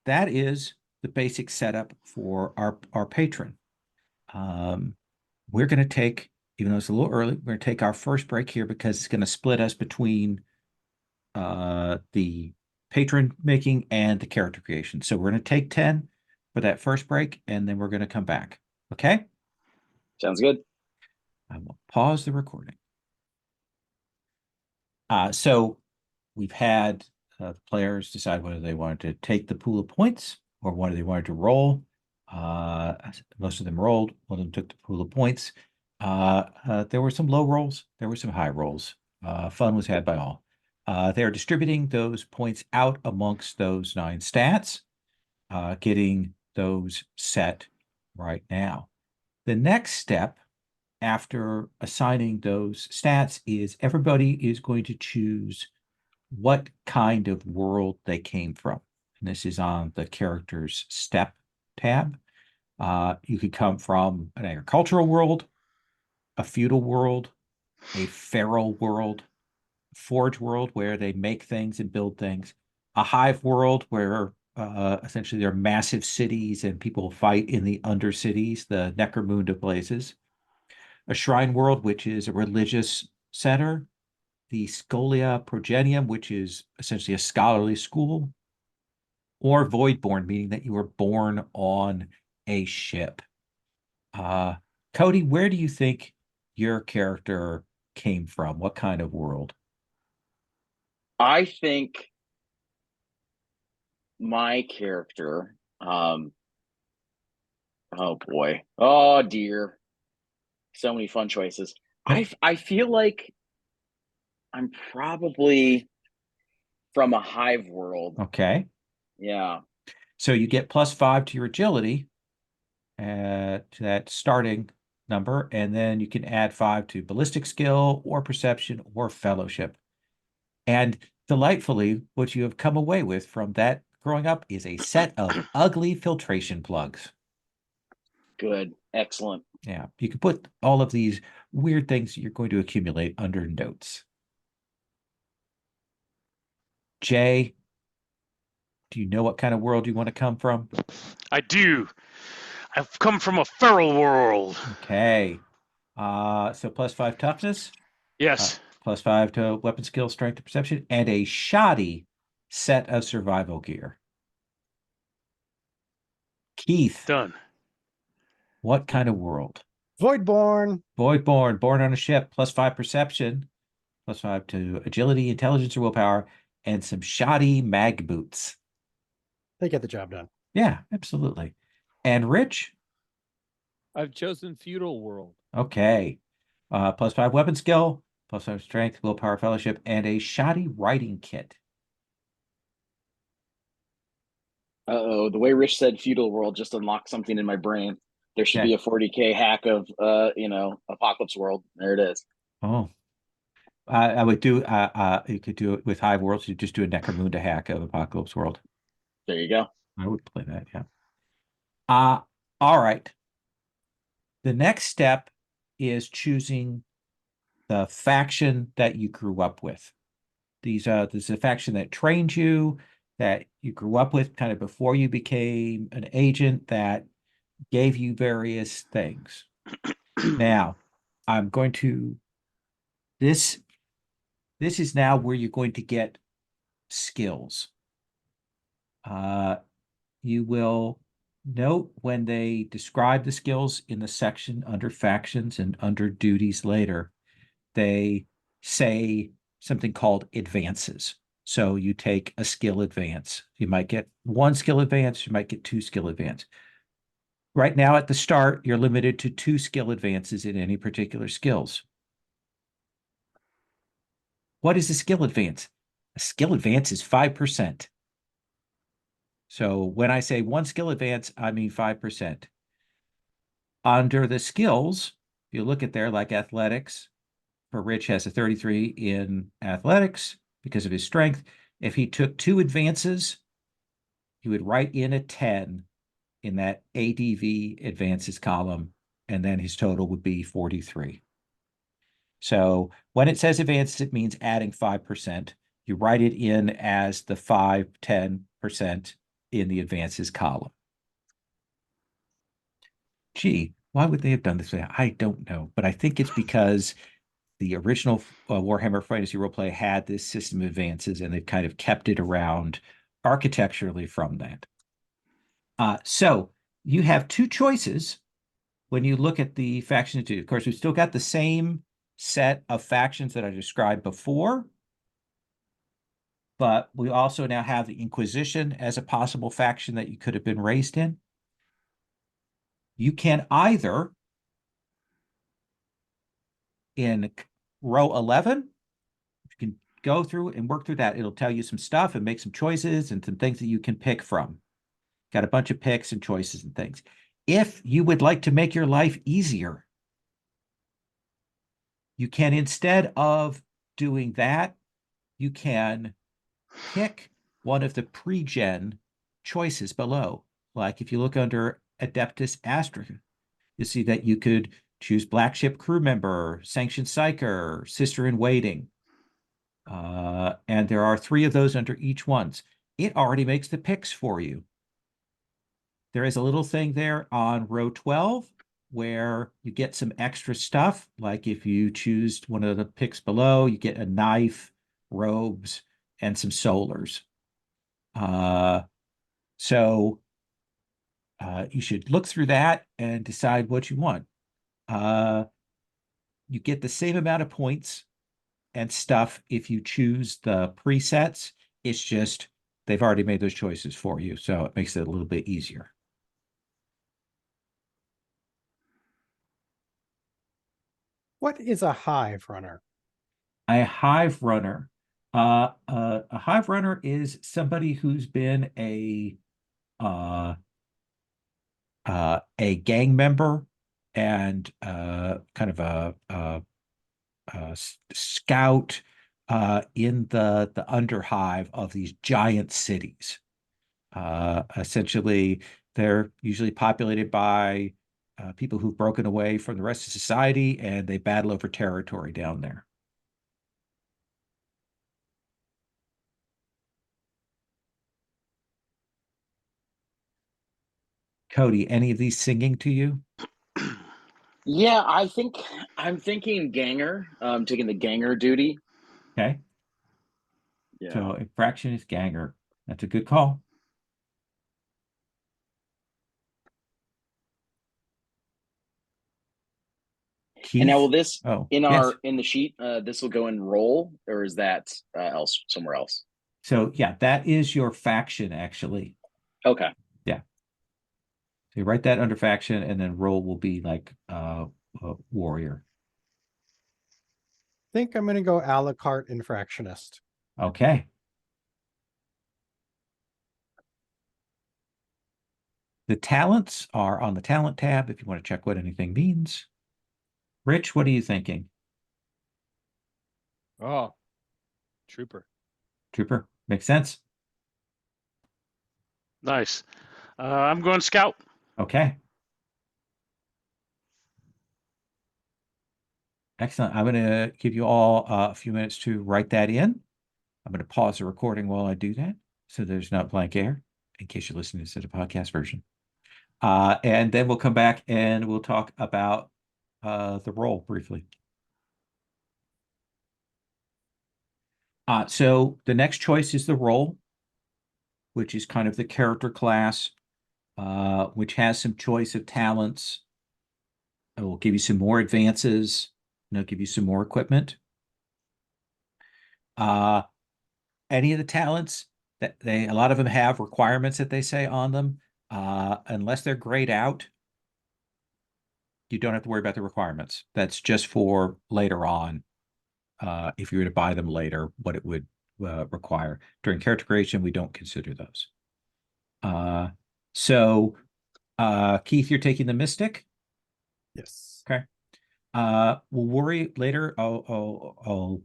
that is the basic setup for our patron. We're going to take, even though it's a little early, we're going to take our first break here because it's going to split us between the patron making and the character creation. So we're going to take 10 for that first break, and then we're going to come back. Okay? Sounds good. I will pause the recording. So we've had players decide whether they wanted to take the pool of points or whether they wanted to roll. Most of them rolled. One of them took the pool of points. There were some low rolls. There were some high rolls. Fun was had by all. They're distributing those points out amongst those 9 stats, getting those set right now. The next step after assigning those stats is everybody is going to choose what kind of world they came from. And this is on the character's step tab. You could come from an agricultural world, a feudal world, a feral world, forge world where they make things and build things, a hive world where essentially there are massive cities and people fight in the undercities, the Necromunda places, a shrine world, which is a religious center, the Scholia Progenium, which is essentially a scholarly school, or Voidborn, meaning that you were born on a ship. Cody, where do you think your character came from? What kind of world? I think my character, oh boy, oh dear, so many fun choices. I feel like I'm probably from a hive world. Okay. Yeah. So you get +5 to your agility to that starting number, and then you can add 5 to ballistic skill or perception or fellowship. And delightfully, what you have come away with from that growing up is a set of ugly filtration plugs. Good. Excellent. Yeah, you can put all of these weird things you're going to accumulate under notes. Jay, do you know what kind of world you want to come from? I do. I've come from a feral world. Okay. So +5 toughness, Yes. +5 to weapon skill, strength, and perception, and a shoddy set of survival gear. Keith, Done. what kind of world? Voidborn. Voidborn, born on a ship, +5 perception, +5 to agility, intelligence, or willpower, and some shoddy mag boots. They get the job done. Yeah, absolutely. And Rich, I've chosen feudal world. okay. +5 weapon skill, +5 strength, willpower, fellowship, and a shoddy writing kit. Uh-oh, the way Rich said feudal world just unlocked something in my brain. There should Okay. be a 40K hack of Apocalypse World. There it is. Oh, I would do you could do it with Hive Worlds. You just do a Necromunda hack of Apocalypse World. There you go. I would play that, yeah. All right. The next step is choosing the faction that you grew up with. This is a faction that trained you, that you grew up with kind of before you became an agent, that gave you various things. Now, I'm going to this is now where you're going to get skills. You will note when they describe the skills in the section under factions and under duties later, they say something called advances. So you take a skill advance. You might get 1 skill advance, you might get 2 skill advance. Right now at the start, you're limited to 2 skill advances in any particular skills. What is a skill advance? A skill advance is 5%. So when I say 1 skill advance, I mean 5%. Under the skills, if you look at there, like athletics, for Rich has a 33 in athletics because of his strength. If he took 2 advances, he would write in a 10 in that ADV advances column, and then his total would be 43. So when it says advances, it means adding 5%. You write it in as the 5, 10% in the advances column. Gee, why would they have done this? I don't know, but I think it's because the original Warhammer Fantasy Roleplay had this system of advances, and they've kind of kept it around architecturally from that. So you have 2 choices when you look at the faction two. Of course, we've still got the same set of factions that I described before, but we also now have the Inquisition as a possible faction that you could have been raised in. You can either, in row 11, you can go through and work through that. It'll tell you some stuff and make some choices and some things that you can pick from. Got a bunch of picks and choices and things. If you would like to make your life easier, you can, instead of doing that, you can pick one of the pre-gen choices below. Like if you look under Adeptus Astra, you see that you could choose Black Ship Crew Member, Sanctioned Psyker, Sister in Waiting. And there are 3 of those under each ones. It already makes the picks for you. There is a little thing there on row 12 where you get some extra stuff. Like if you choose one of the picks below, you get a knife, robes, and some solars. So you should look through that and decide what you want. You get the same amount of points and stuff if you choose the presets. It's just they've already made those choices for you, so it makes it a little bit easier. What is a hive runner? A hive runner. A hive runner is somebody who's been a gang member and kind of a scout in the underhive of these giant cities. Essentially, they're usually populated by people who've broken away from the rest of society, and they battle over territory down there. Cody, any of these singing to you? Yeah, I'm thinking ganger. Taking the ganger duty. Okay. Yeah. So infraction is ganger. That's a good call. Keith? And now will this in yes. in the sheet, this will go in roll, or is that else somewhere else? So yeah, that is your faction actually. Okay. Yeah. So you write that under faction, and then roll will be like warrior. I think I'm going to go a la carte infractionist. Okay. The talents are on the talent tab if you want to check what anything means. Rich, what are you thinking? Oh, trooper. Trooper, makes sense. Nice. I'm going scout. Okay. Excellent. I'm going to give you all a few minutes to write that in. I'm going to pause the recording while I do that, so there's not blank air, in case you're listening to the podcast version. And then we'll come back and we'll talk about the role briefly. So the next choice is the role, which is kind of the character class, which has some choice of talents. It will give you some more advances, and it'll give you some more equipment. Any of the talents that a lot of them have requirements that they say on them. Unless they're grayed out, you don't have to worry about the requirements. That's just for later on. If you were to buy them later, what it would require. During character creation, we don't consider those. So Keith, you're taking the Mystic? Yes. Okay. We'll worry later. I'll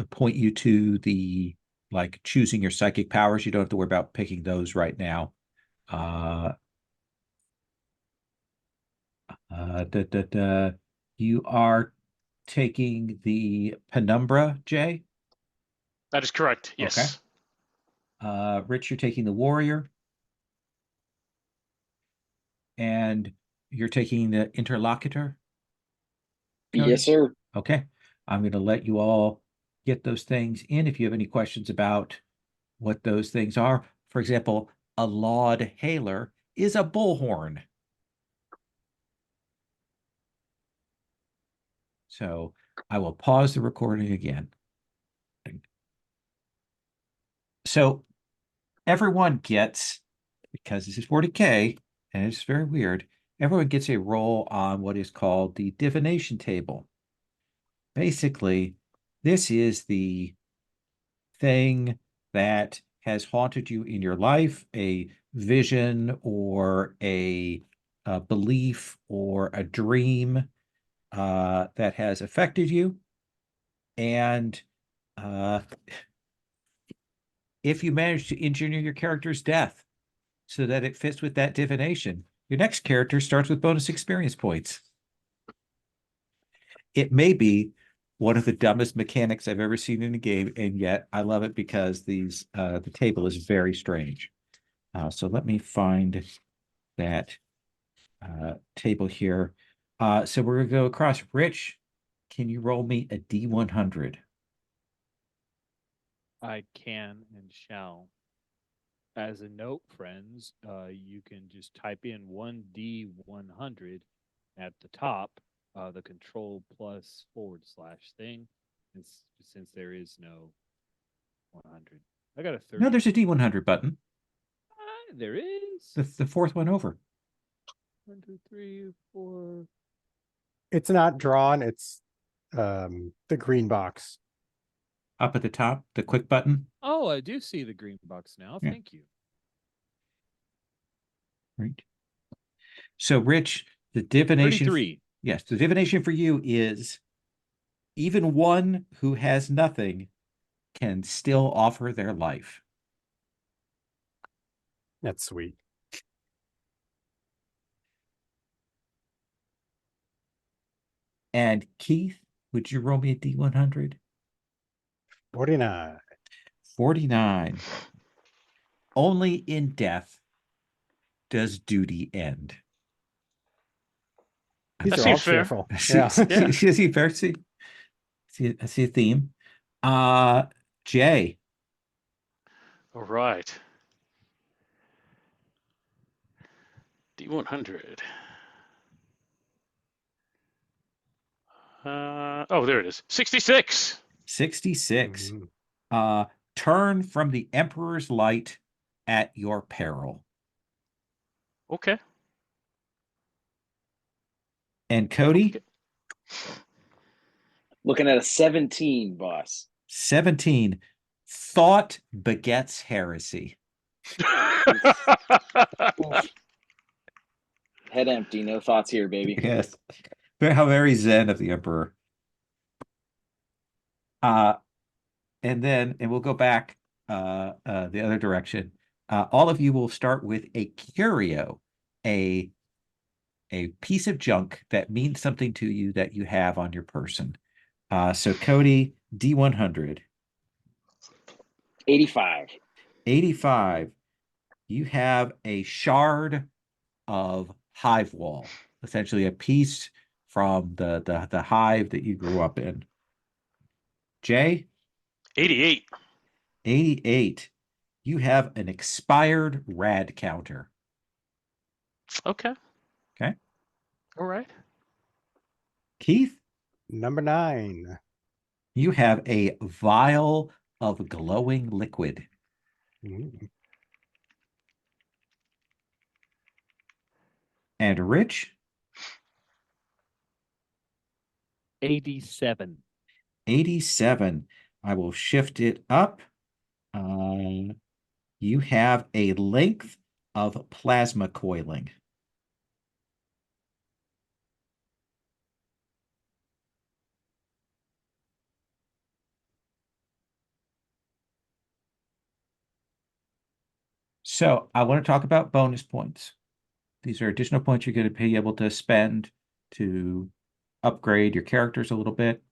point you to the like choosing your psychic powers. You don't have to worry about picking those right now. You are taking the Penumbra, Jay? That is correct. Yes. Okay. Rich, you're taking the Warrior. And you're taking the Interlocutor? Cody? Yes, sir. Okay. I'm going to let you all get those things in. If you have any questions about what those things are, for example, a Laud Hailer is a bullhorn. So I will pause the recording again. So everyone gets, because this is 40K, and it's very weird, everyone gets a roll on what is called the divination table. Basically, this is the thing that has haunted you in your life, a vision or a a belief or a dream that has affected you. And if you manage to engineer your character's death so that it fits with that divination, your next character starts with bonus experience points. It may be one of the dumbest mechanics I've ever seen in a game, and yet I love it because the table is very strange. So let me find that table here. So we're going to go across. Rich, can you roll me a D100? I can and shall. As a note, friends, you can just type in 1D100 at the top, the control plus / thing, since there is no 100. I got a 30. No, there's a D100 button. There is. The fourth one over. 1, 2, 3, 4. It's not drawn. It's the green box. Up at the top, the quick button. Oh, I do see the green box now. Yeah. Thank you. Right. So, Rich, the divination. 33. Yes, the divination for you is even one who has nothing can still offer their life. That's sweet. And Keith, would you roll me a D100? 49. 49. Only in death does duty end. These That are all seems fair. cheerful. See, Yeah. see fair? I see a theme. Jay. All right. D100. Oh, there it is. 66. 66. Mhm. Turn from the Emperor's light at your peril. Okay. And Cody, Okay. Looking at a 17, boss. 17. Thought begets heresy. Head empty, no thoughts here, baby. Yes. How very zen of the Emperor. And we'll go back the other direction. All of you will start with a curio, a piece of junk that means something to you that you have on your person. So Cody, D100. 85. 85. You have a shard of hive wall, essentially a piece from the hive that you grew up in. Jay? 88. 88. You have an expired rad counter. Okay. Okay. All right. Keith? Number 9. You have a vial of glowing liquid. Mhm. And Rich? 87. 87. I will shift it up. You have a length of plasma coiling. So I want to talk about bonus points. These are additional points you're going to be able to spend to upgrade your characters a little bit.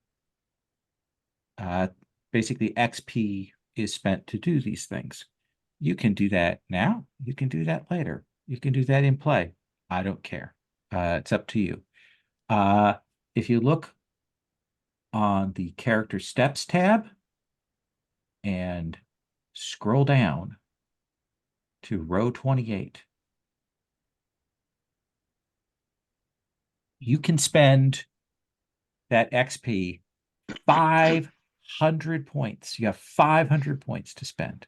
Basically, XP is spent to do these things. You can do that now. You can do that later. You can do that in play. I don't care. It's up to you. If you look on the character steps tab and scroll down to row 28, you can spend that XP 500 points. You have 500 points to spend.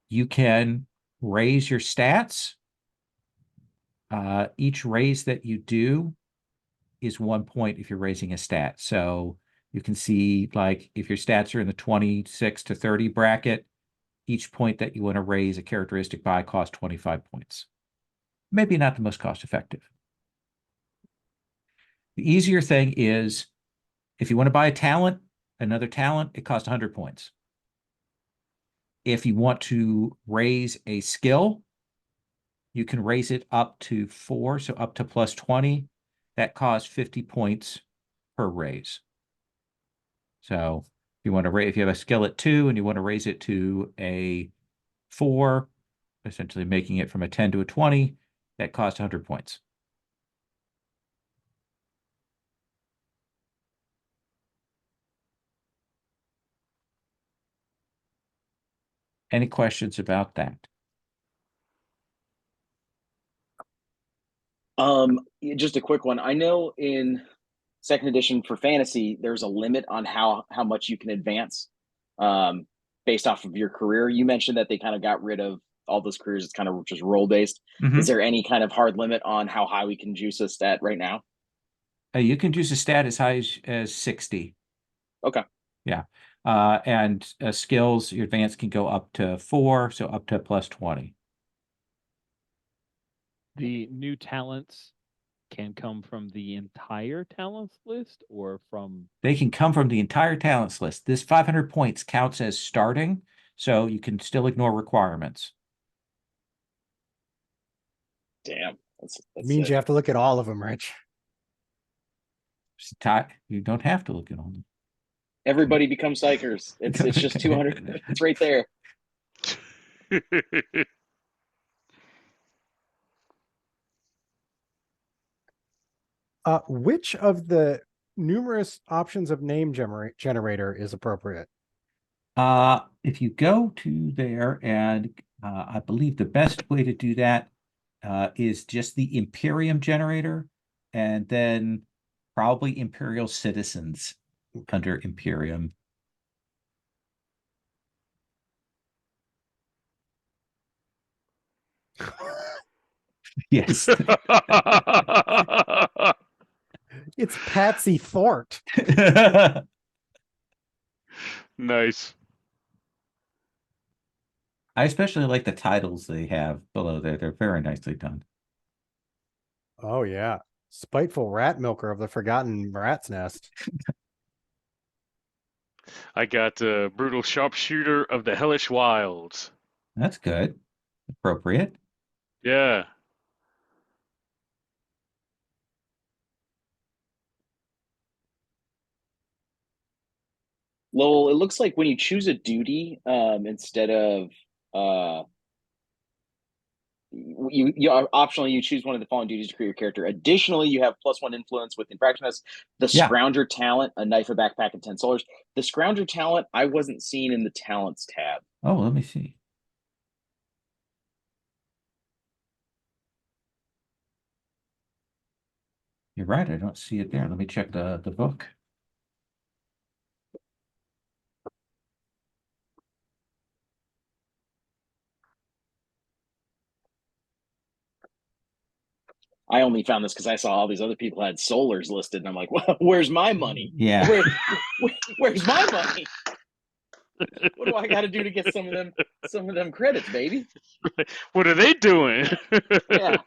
You can raise your stats. Each raise that you do is 1 point if you're raising a stat. So you can see, like, if your stats are in the 26 to 30 bracket, each point that you want to raise a characteristic by costs 25 points. maybe not the most cost effective. The easier thing is if you want to buy a talent, another talent, it costs 100 points. If you want to raise a skill, you can raise it up to 4, so up to plus 20. That costs 50 points per raise. So if you want to raise, if you have a skill at 2 and you want to raise it to a 4, essentially making it from a 10 to a 20, that costs 100 points. Any questions about that? Just a quick one. I know in second edition for fantasy, there's a limit on how much you can advance based off of your career. You mentioned that they kind of got rid of all those careers. It's kind of just role based. Is there any kind of hard limit on how high we can juice a stat right now? You can juice a stat as high as 60. Okay. Yeah. And skills, your advance can go up to 4, so up to plus 20. The new talents can come from the entire talents list or from... They can come from the entire talents list. This 500 points counts as starting, so you can still ignore requirements. Damn. That's Means you have to look at all of them, Rich. You don't have to look at all of them. Everybody becomes psychers. It's just 200. It's right there. Which of the numerous options of name generator is appropriate? If you go to there, and I believe the best way to do that is just the Imperium generator, and then probably Imperial Citizens under Imperium. Yes. It's Patsy Thort. Nice. I especially like the titles they have below there. They're very nicely done. Oh, yeah. Spiteful rat milker of the forgotten rat's nest. I got brutal sharpshooter of the hellish wilds. That's good. Appropriate. Yeah. Lowell, it looks like when you choose a duty, instead of you optionally you choose one of the following duties to create your character. Additionally, you have +1 influence with Infractionist, the Scrounger talent, a knife, a backpack, and 10 solars. The Scrounger talent I wasn't seeing in the talents tab. Oh, let me see. You're right. I don't see it there. Let me check the book. I only found this because I saw all these other people had solars listed, and I'm like, well, where's my money? Yeah. Where's my money? What do I got to do to get some of them credits, baby? What are they doing? Yeah.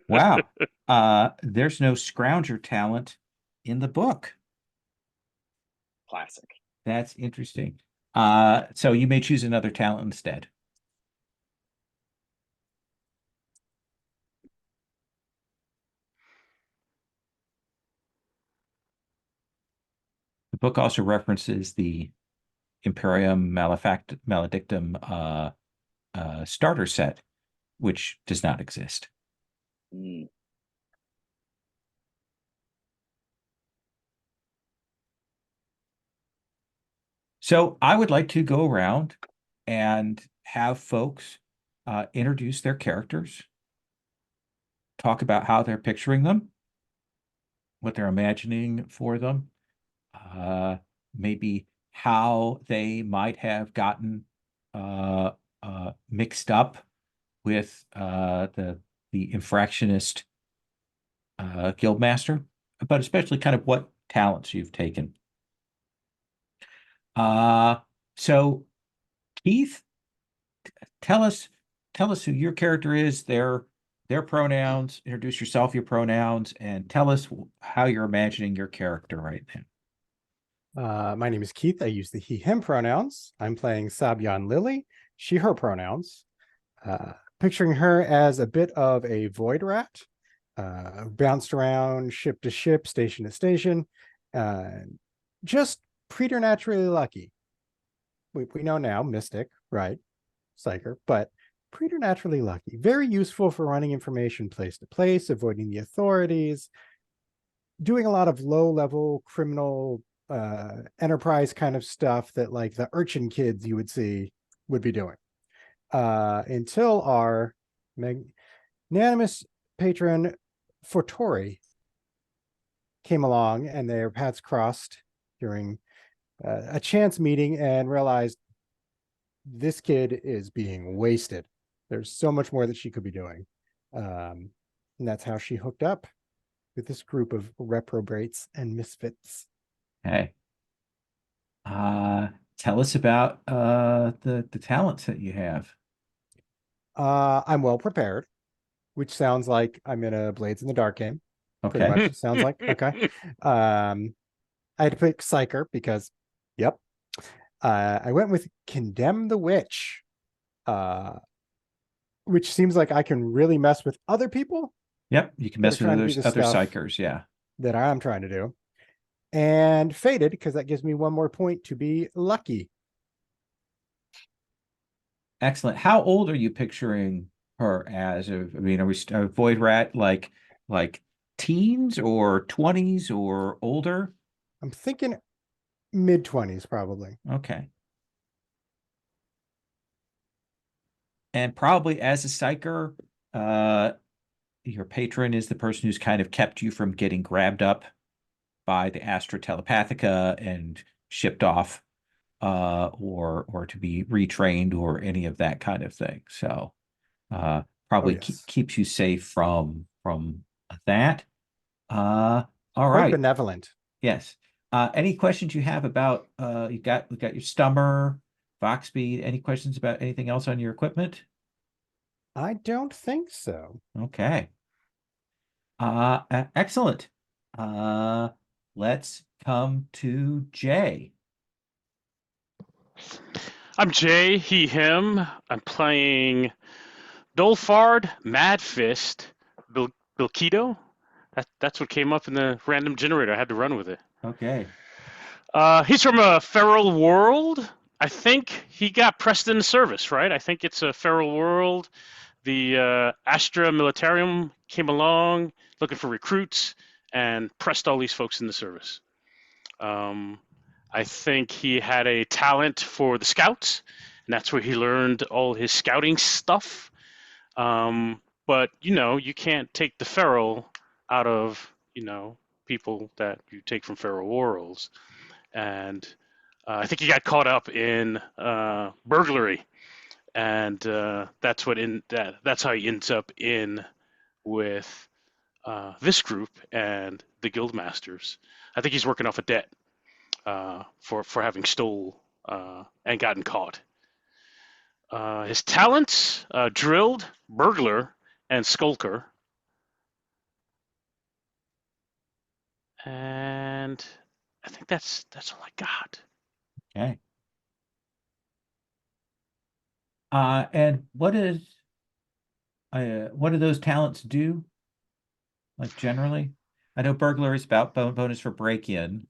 Wow. There's no Scrounger talent in the book. Classic. That's interesting. So you may choose another talent instead. The book also references the Imperium Maledictum starter set, which does not exist. Mm. So I would like to go around and have folks introduce their characters, talk about how they're picturing them, what they're imagining for them, maybe how they might have gotten mixed up with the Infractionist Guildmaster, but especially kind of what talents you've taken. So Keith, tell us who your character is, their their pronouns, introduce yourself, your pronouns, and tell us how you're imagining your character right now. My name is Keith. I use the he, him pronouns. I'm playing Sabyan Lily, she, her pronouns. Picturing her as a bit of a void rat, bounced around ship to ship, station to station, just preternaturally lucky. We know now, mystic, right? Psyker, but preternaturally lucky. Very useful for running information place to place, avoiding the authorities, doing a lot of low-level criminal enterprise kind of stuff that like the urchin kids you would see would be doing. Until our magnanimous patron Fortori came along and their paths crossed during a chance meeting and realized this kid is being wasted. There's so much more that she could be doing. And that's how she hooked up with this group of reprobates and misfits. Okay. Tell us about the talents that you have. I'm well prepared, which sounds like I'm in a Blades in the Dark game. Pretty Okay. much it sounds like. Okay. I had to pick Psyker because, yep. I went with Condemn the Witch, which seems like I can really mess with other people Yep, you can that are mess with trying to do the other stuff psychers, yeah. that I'm trying to do. And Fated, because that gives me one more point to be lucky. Excellent. How old are you picturing her as? I mean, are we a void rat like teens or 20s or older? I'm thinking mid-20s, probably. Okay. And probably as a psyker, your patron is the person who's kind of kept you from getting grabbed up by the Astra Telepathica and shipped off, or to be retrained or any of that kind of thing. So probably yes. keeps you safe from that. All Quite right. benevolent. Yes. Any questions you have about we got your stummer, Vox speed. Any questions about anything else on your equipment? I don't think so. Okay. Excellent. Let's come to Jay. I'm Jay, he, him. I'm playing Dolfard, Mad Fist, Bilkido. That's what came up in the random generator. I had to run with it. Okay. He's from a feral world. I think he got pressed into service, right? I think it's a feral world. The Astra Militarium came along looking for recruits and pressed all these folks into service. I think he had a talent for the scouts, and that's where he learned all his scouting stuff. But, you can't take the feral out of, people that you take from feral worlds. And I think he got caught up in burglary, and that's how he ends up in with this group and the guild masters. I think he's working off a debt for having stole and gotten caught. His talents: drilled, burglar, and skulker. And I think that's all I got. Okay. And what do those talents do? Like generally, I know burglar is about bonus for break-in.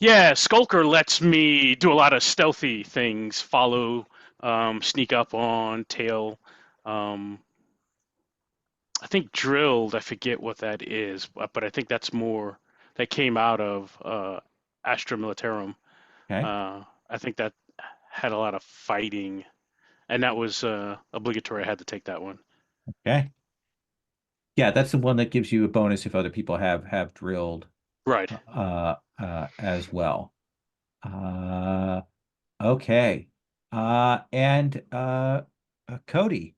Yeah, Skulker lets me do a lot of stealthy things, follow, sneak up on, tail. I think drilled, I forget what that is, but I think that's more that came out of Astra Militarum. Okay. I think that had a lot of fighting, and that was obligatory. I had to take that one. Okay. Yeah, that's the one that gives you a bonus if other people have drilled Right. as well. Okay. And Cody.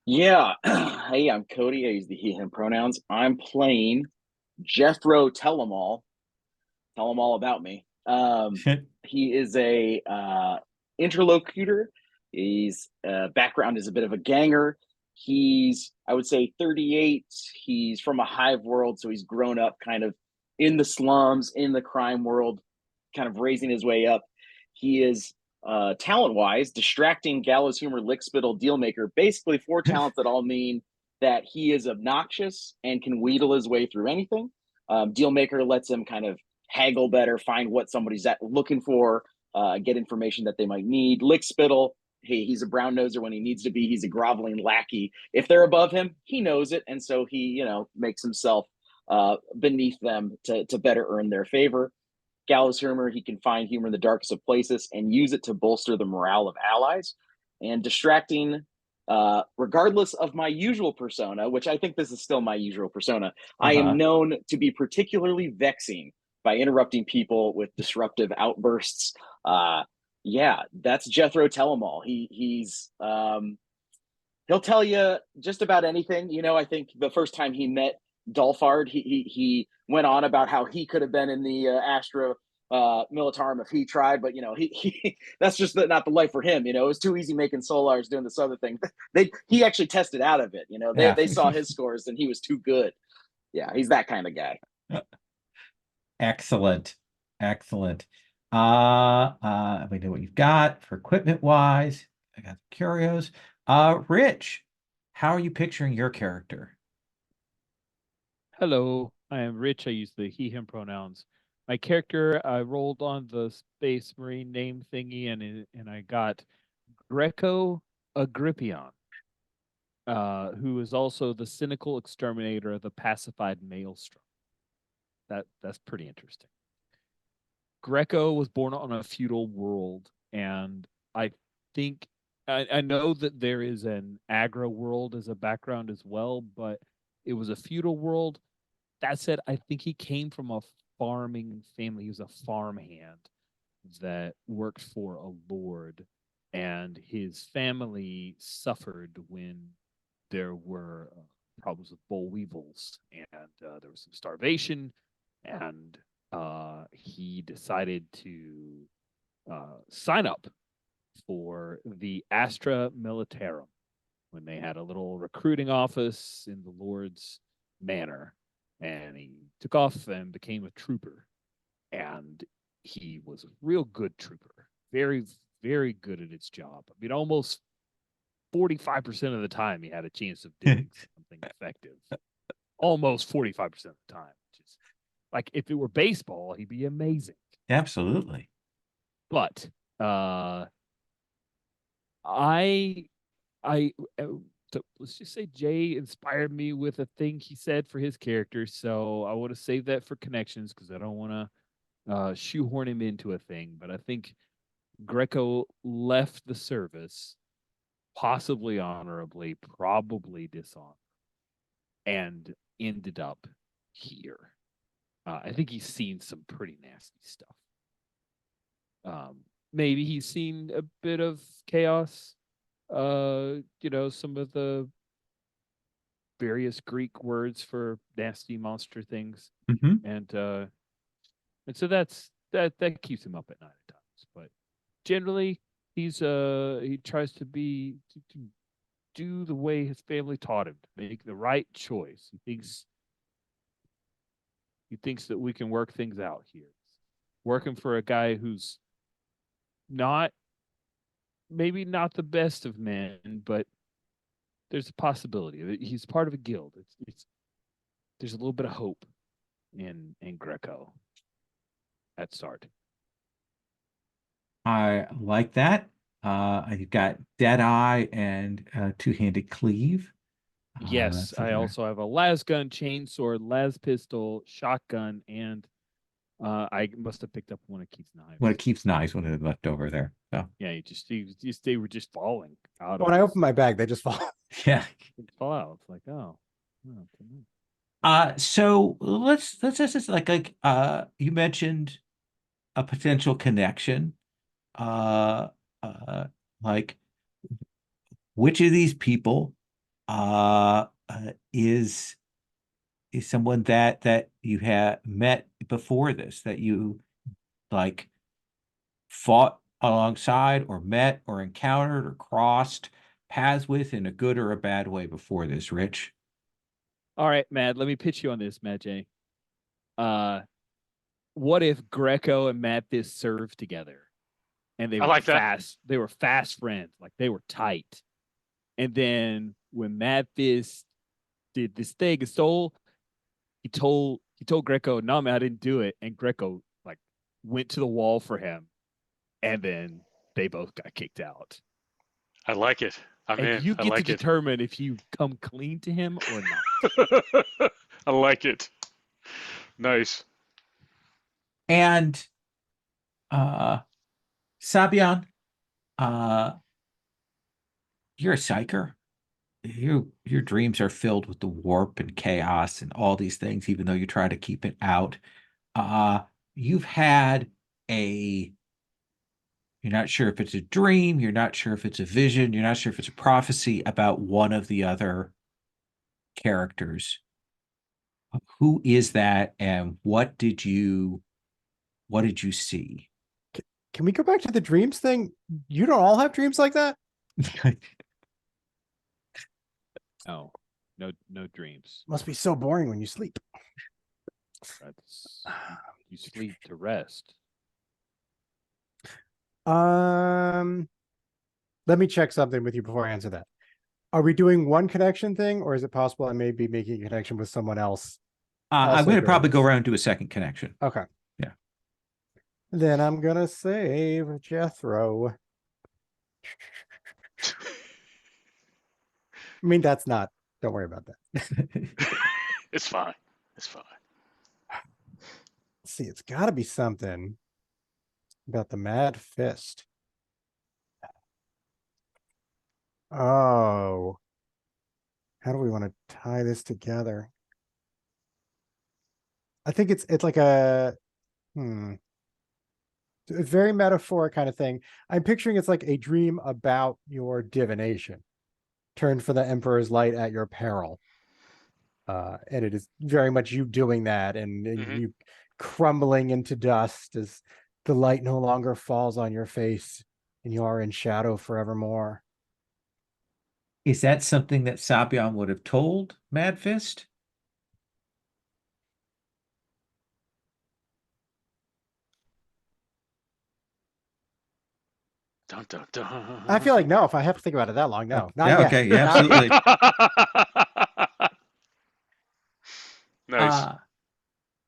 Yeah. Hey, I'm Cody. I use the he, him pronouns. I'm playing Jeffro Tell 'em all. Tell 'em all about me. He is a interlocutor. His background is a bit of a ganger. He's, I would say, 38. He's from a hive world, so he's grown up kind of in the slums, in the crime world, kind of raising his way up. He is talent-wise, distracting, gallows humor, lick spittle, deal maker. Basically, 4 talents that all mean that he is obnoxious and can wheedle his way through anything. Deal maker lets him kind of haggle better, find what somebody's looking for, get information that they might need. Lick spittle, hey, he's a brown noser when he needs to be. He's a groveling lackey. If they're above him, he knows it, and so he, makes himself beneath them to better earn their favor. Gallows humor, he can find humor in the darkest of places and use it to bolster the morale of allies. And distracting, regardless of my usual persona, which I think this is still my usual persona, I am known to be particularly vexing by interrupting people with disruptive outbursts. Yeah, that's Jethro Tell-em-all. He's he'll tell you just about anything. I think the first time he met Dolfard, he went on about how he could have been in the Astra Militarum if he tried, but he that's just not the life for him. It was too easy making Solars doing this other thing. He actually tested out of it. They saw his scores and he was too good. Yeah, he's that kind of guy. Excellent. Excellent. We know what you've got for equipment wise. I got the curios. Rich, how are you picturing your character? Hello, I am Rich. I use the he, him pronouns. My character, I rolled on the Space Marine name thingy, and I got Greco Agrippion, who is also the cynical exterminator of the pacified maelstrom. That's pretty interesting. Greco was born on a feudal world, and I think I know that there is an agro world as a background as well, but it was a feudal world. That said, I think he came from a farming family. He was a farmhand that worked for a lord, and his family suffered when there were problems with boll weevils, and there was some starvation, and he decided to sign up for the Astra Militarum when they had a little recruiting office in the Lord's manor. And he took off and became a trooper. And he was a real good trooper. Very, very good at his job. I mean, almost 45% of the time he had a chance of doing something effective. Almost 45% of the time. Just like if it were baseball, he'd be amazing. Absolutely. But so let's just say Jay inspired me with a thing he said for his character. So I want to save that for connections because I don't want to shoehorn him into a thing. But I think Greco left the service, possibly honorably, probably dishonorably, and ended up here. I think he's seen some pretty nasty stuff. Maybe he's seen a bit of chaos. Some of the various Greek words for nasty monster things, and so that keeps him up at night at times. But generally, he tries to do the way his family taught him, to make the right choice. He thinks that we can work things out here. Working for a guy who's maybe not the best of men, but there's a possibility. He's part of a guild. There's a little bit of hope in Greco at start. I like that. You've got Deadeye and Two-Handed Cleave. Yes, I also have a las gun, chainsaw, las pistol, shotgun, and I must have picked up one of Keith's knives. One of Keith's knives, one of them left over there. So yeah, they were just falling out. When I open my bag, they just fall. Yeah, they fall out. It's like, oh. So let's just like you mentioned a potential connection. Like which of these people is someone that you have met before this, that you like fought alongside or met or encountered or crossed paths with in a good or a bad way before this, Rich. All right, Mad, let me pitch you on this, Mad J. What if Greco and Mad Fist served together and I like that. they were fast friends, like they were tight. And then when Mad Fist did this thing and he told Greco, no, man, I didn't do it. And Greco like went to the wall for him. And then they both got kicked out. I like it. I'm And in. you I get to like it. determine if you come clean to him or not. I like it. Nice. And Sabian, you're a psyker. Your dreams are filled with the warp and chaos and all these things, even though you try to keep it out. You've had you're not sure if it's a dream, you're not sure if it's a vision, you're not sure if it's a prophecy about one of the other characters. Who is that, and what did you see? Can we go back to the dreams thing? You don't all have dreams like that? No, no dreams. Must be so boring when you sleep. You sleep to rest. Let me check something with you before I answer that. Are we doing one connection thing, or is it possible I may be making a connection with someone else? I'm going to probably go dreams. around and do a second connection. Okay. Yeah. Then I'm gonna save Jethro. I mean, that's not. Don't worry about that. It's fine. It's fine. Let's see, it's got to be something about the Mad Fist. Oh, how do we want to tie this together? I think it's like a a very metaphoric kind of thing. I'm picturing it's like a dream about your divination. Turn for the Emperor's light at your peril. And it is very much you doing that and you crumbling into dust as the light no longer falls on your face and you are in shadow forevermore. Is that something that Sabian would have told Mad Fist? Dun, dun, dun. I feel like no, if I have to think about it that long, no. Not Yeah, yet. okay, yeah, Not yet. absolutely.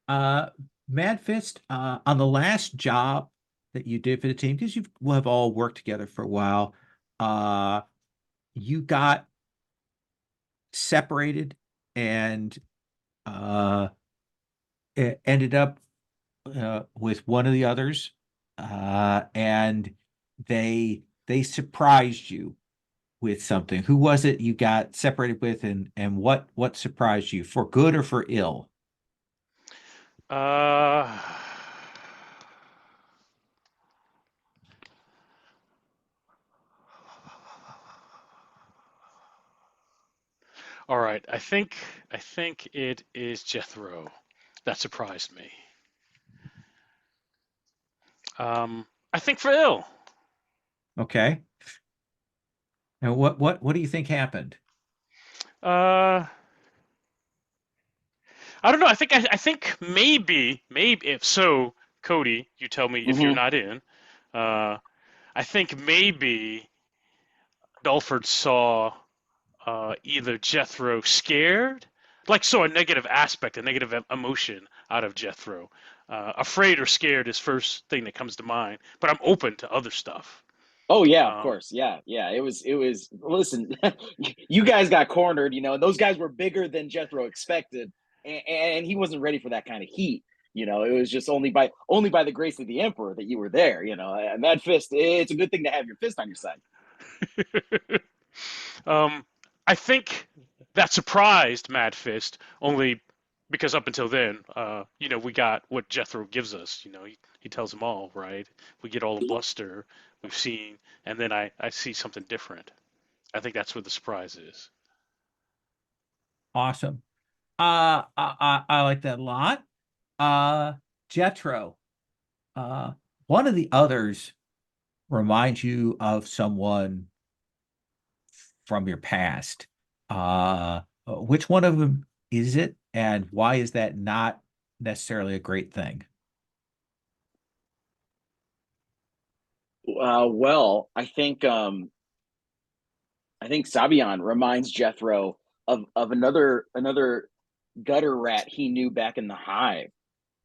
Nice. Mad Fist, on the last job that you did for the team, because you have all worked together for a while, you got separated and it ended up with one of the others, and they surprised you with something. Who was it you got separated with, and what surprised you, for good or for ill? Uh, all right. I think it is Jethro. That surprised me. I think for ill. Okay. And what do you think happened? I don't know. I think maybe if so, Cody, you tell me if you're not in. I think maybe Belford saw either Jethro scared, like saw a negative aspect, a negative emotion out of Jethro. Afraid or scared is first thing that comes to mind, but I'm open to other stuff. Oh yeah, of course. Yeah. It was listen, you guys got cornered, and those guys were bigger than Jethro expected, and he wasn't ready for that kind of heat. It was just only by the grace of the Emperor that you were there, and that fist, it's a good thing to have your fist on your side. I think that surprised Mad Fist only because up until then, we got what Jethro gives us. He tells them all, right? We get all the bluster we've seen, and then I see something different. I think that's where the surprise is. Awesome. I like that a lot. Jethro, one of the others reminds you of someone from your past. Which one of them is it, and why is that not necessarily a great thing? Well, I think Sabian reminds Jethro of another gutter rat he knew back in the hive.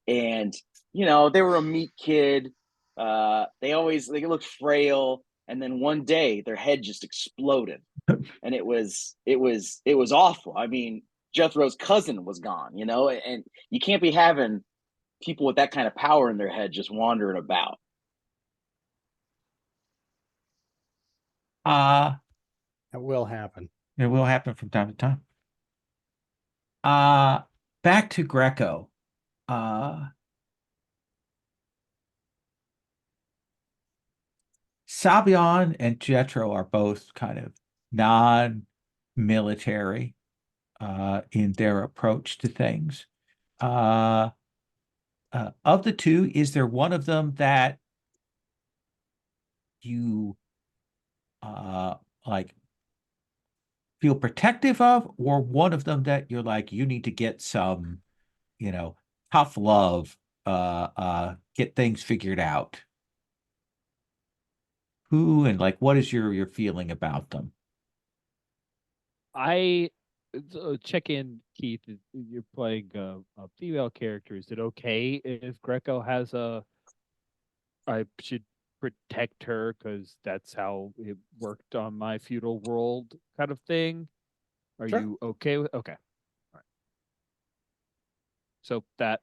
And they were a meat kid. They looked frail, and then one day their head just exploded, and it was awful. I mean, Jethro's cousin was gone, and you can't be having people with that kind of power in their head just wandering about. Uh, That will happen. it will happen from time to time. Uh, Back to Greco. Sabian and Jethro are both kind of non-military in their approach to things. Of the two, is there one of them that you like feel protective of, or one of them that you're like, you need to get some, tough love, get things figured out? Who and like what is your feeling about them? I check in, Keith. You're playing a female character. Is it okay if Greco has I should protect her because that's how it worked on my feudal world kind of thing? Are Sure. you okay with? Okay. All right. So there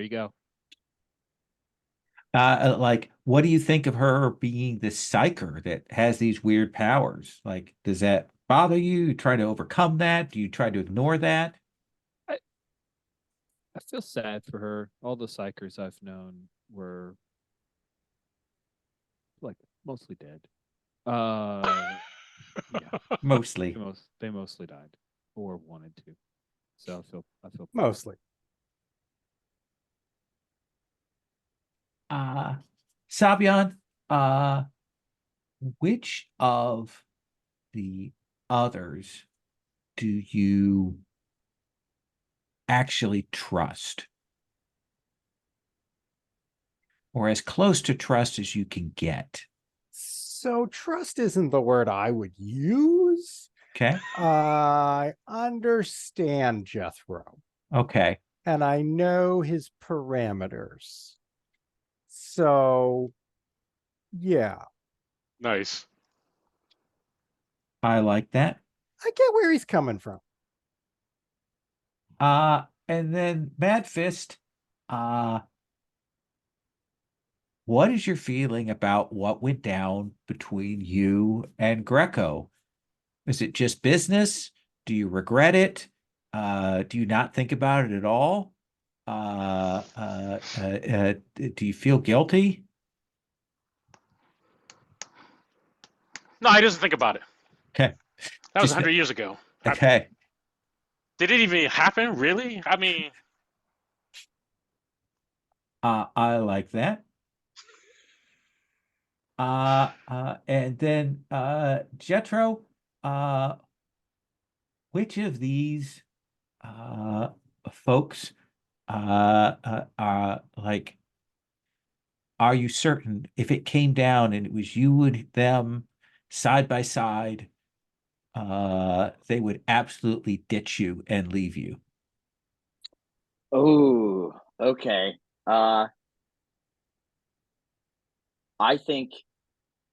you go. Like, what do you think of her being this psyker that has these weird powers? Like, does that bother you? You try to overcome that? Do you try to ignore that? I feel sad for her. All the psychers I've known were like mostly dead. Yeah, Mostly. they mostly died or wanted to. So I feel Mostly. Sabian, which of the others do you actually trust? Or as close to trust as you can get? So trust isn't the word I would use. Okay. I understand Jethro, Okay. and I know his parameters. So, yeah, Nice. I like that. I get where he's coming from. And then Mad Fist, uh, what is your feeling about what went down between you and Greco? Is it just business? Do you regret it? Do you not think about it at all? Do you feel guilty? No, he doesn't think about it. Okay. That was Just 100 years ago. okay. Did it even happen? Really? I mean, I like that. And then Jethro, uh, which of these folks are like, are you certain if it came down and it was you and them side by side, they would absolutely ditch you and leave you? Oh, okay. I think It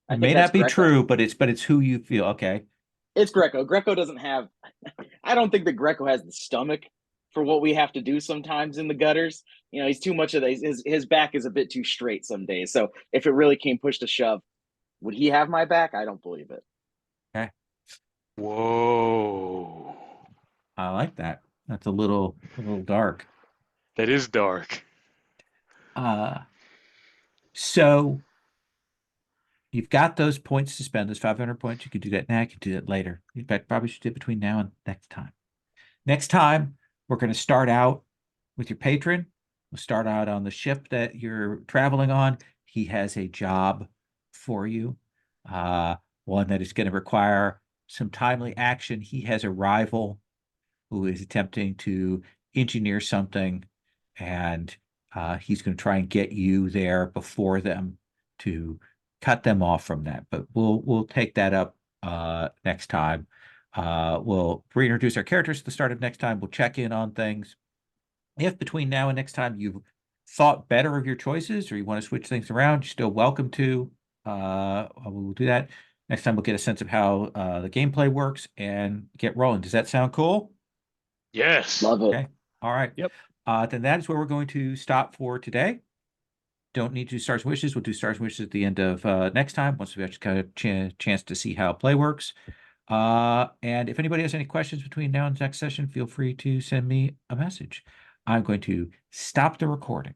I think may that's not be Greco. true, but it's who you feel. Okay. It's Greco. Greco doesn't have. I don't think that Greco has the stomach for what we have to do sometimes in the gutters. He's too much of his back is a bit too straight some days. So if it really came push to shove, would he have my back? I don't believe it. Okay. whoa. I like that. That's a little dark. That is dark. Uh, so you've got those points to spend, those 500 points. You could do that now. You could do that later. In fact, probably should do it between now and next time. Next time, we're going to start out with your patron. We'll start out on the ship that you're traveling on. He has a job for you, one that is going to require some timely action. He has a rival who is attempting to engineer something, and he's going to try and get you there before them to cut them off from that. But we'll take that up next time. We'll reintroduce our characters at the start of next time. We'll check in on things. If between now and next time you've thought better of your choices or you want to switch things around, you're still welcome to. We'll do that. Next time we'll get a sense of how the gameplay works and get rolling. Does that sound cool? Yes. Love it. Okay. All right. Yep. Then that is where we're going to stop for today. Don't need to do Stars and Wishes. We'll do Stars and Wishes at the end of next time, once we've actually got a chance to see how play works. And if anybody has any questions between now and the next session, feel free to send me a message. I'm going to stop the recording.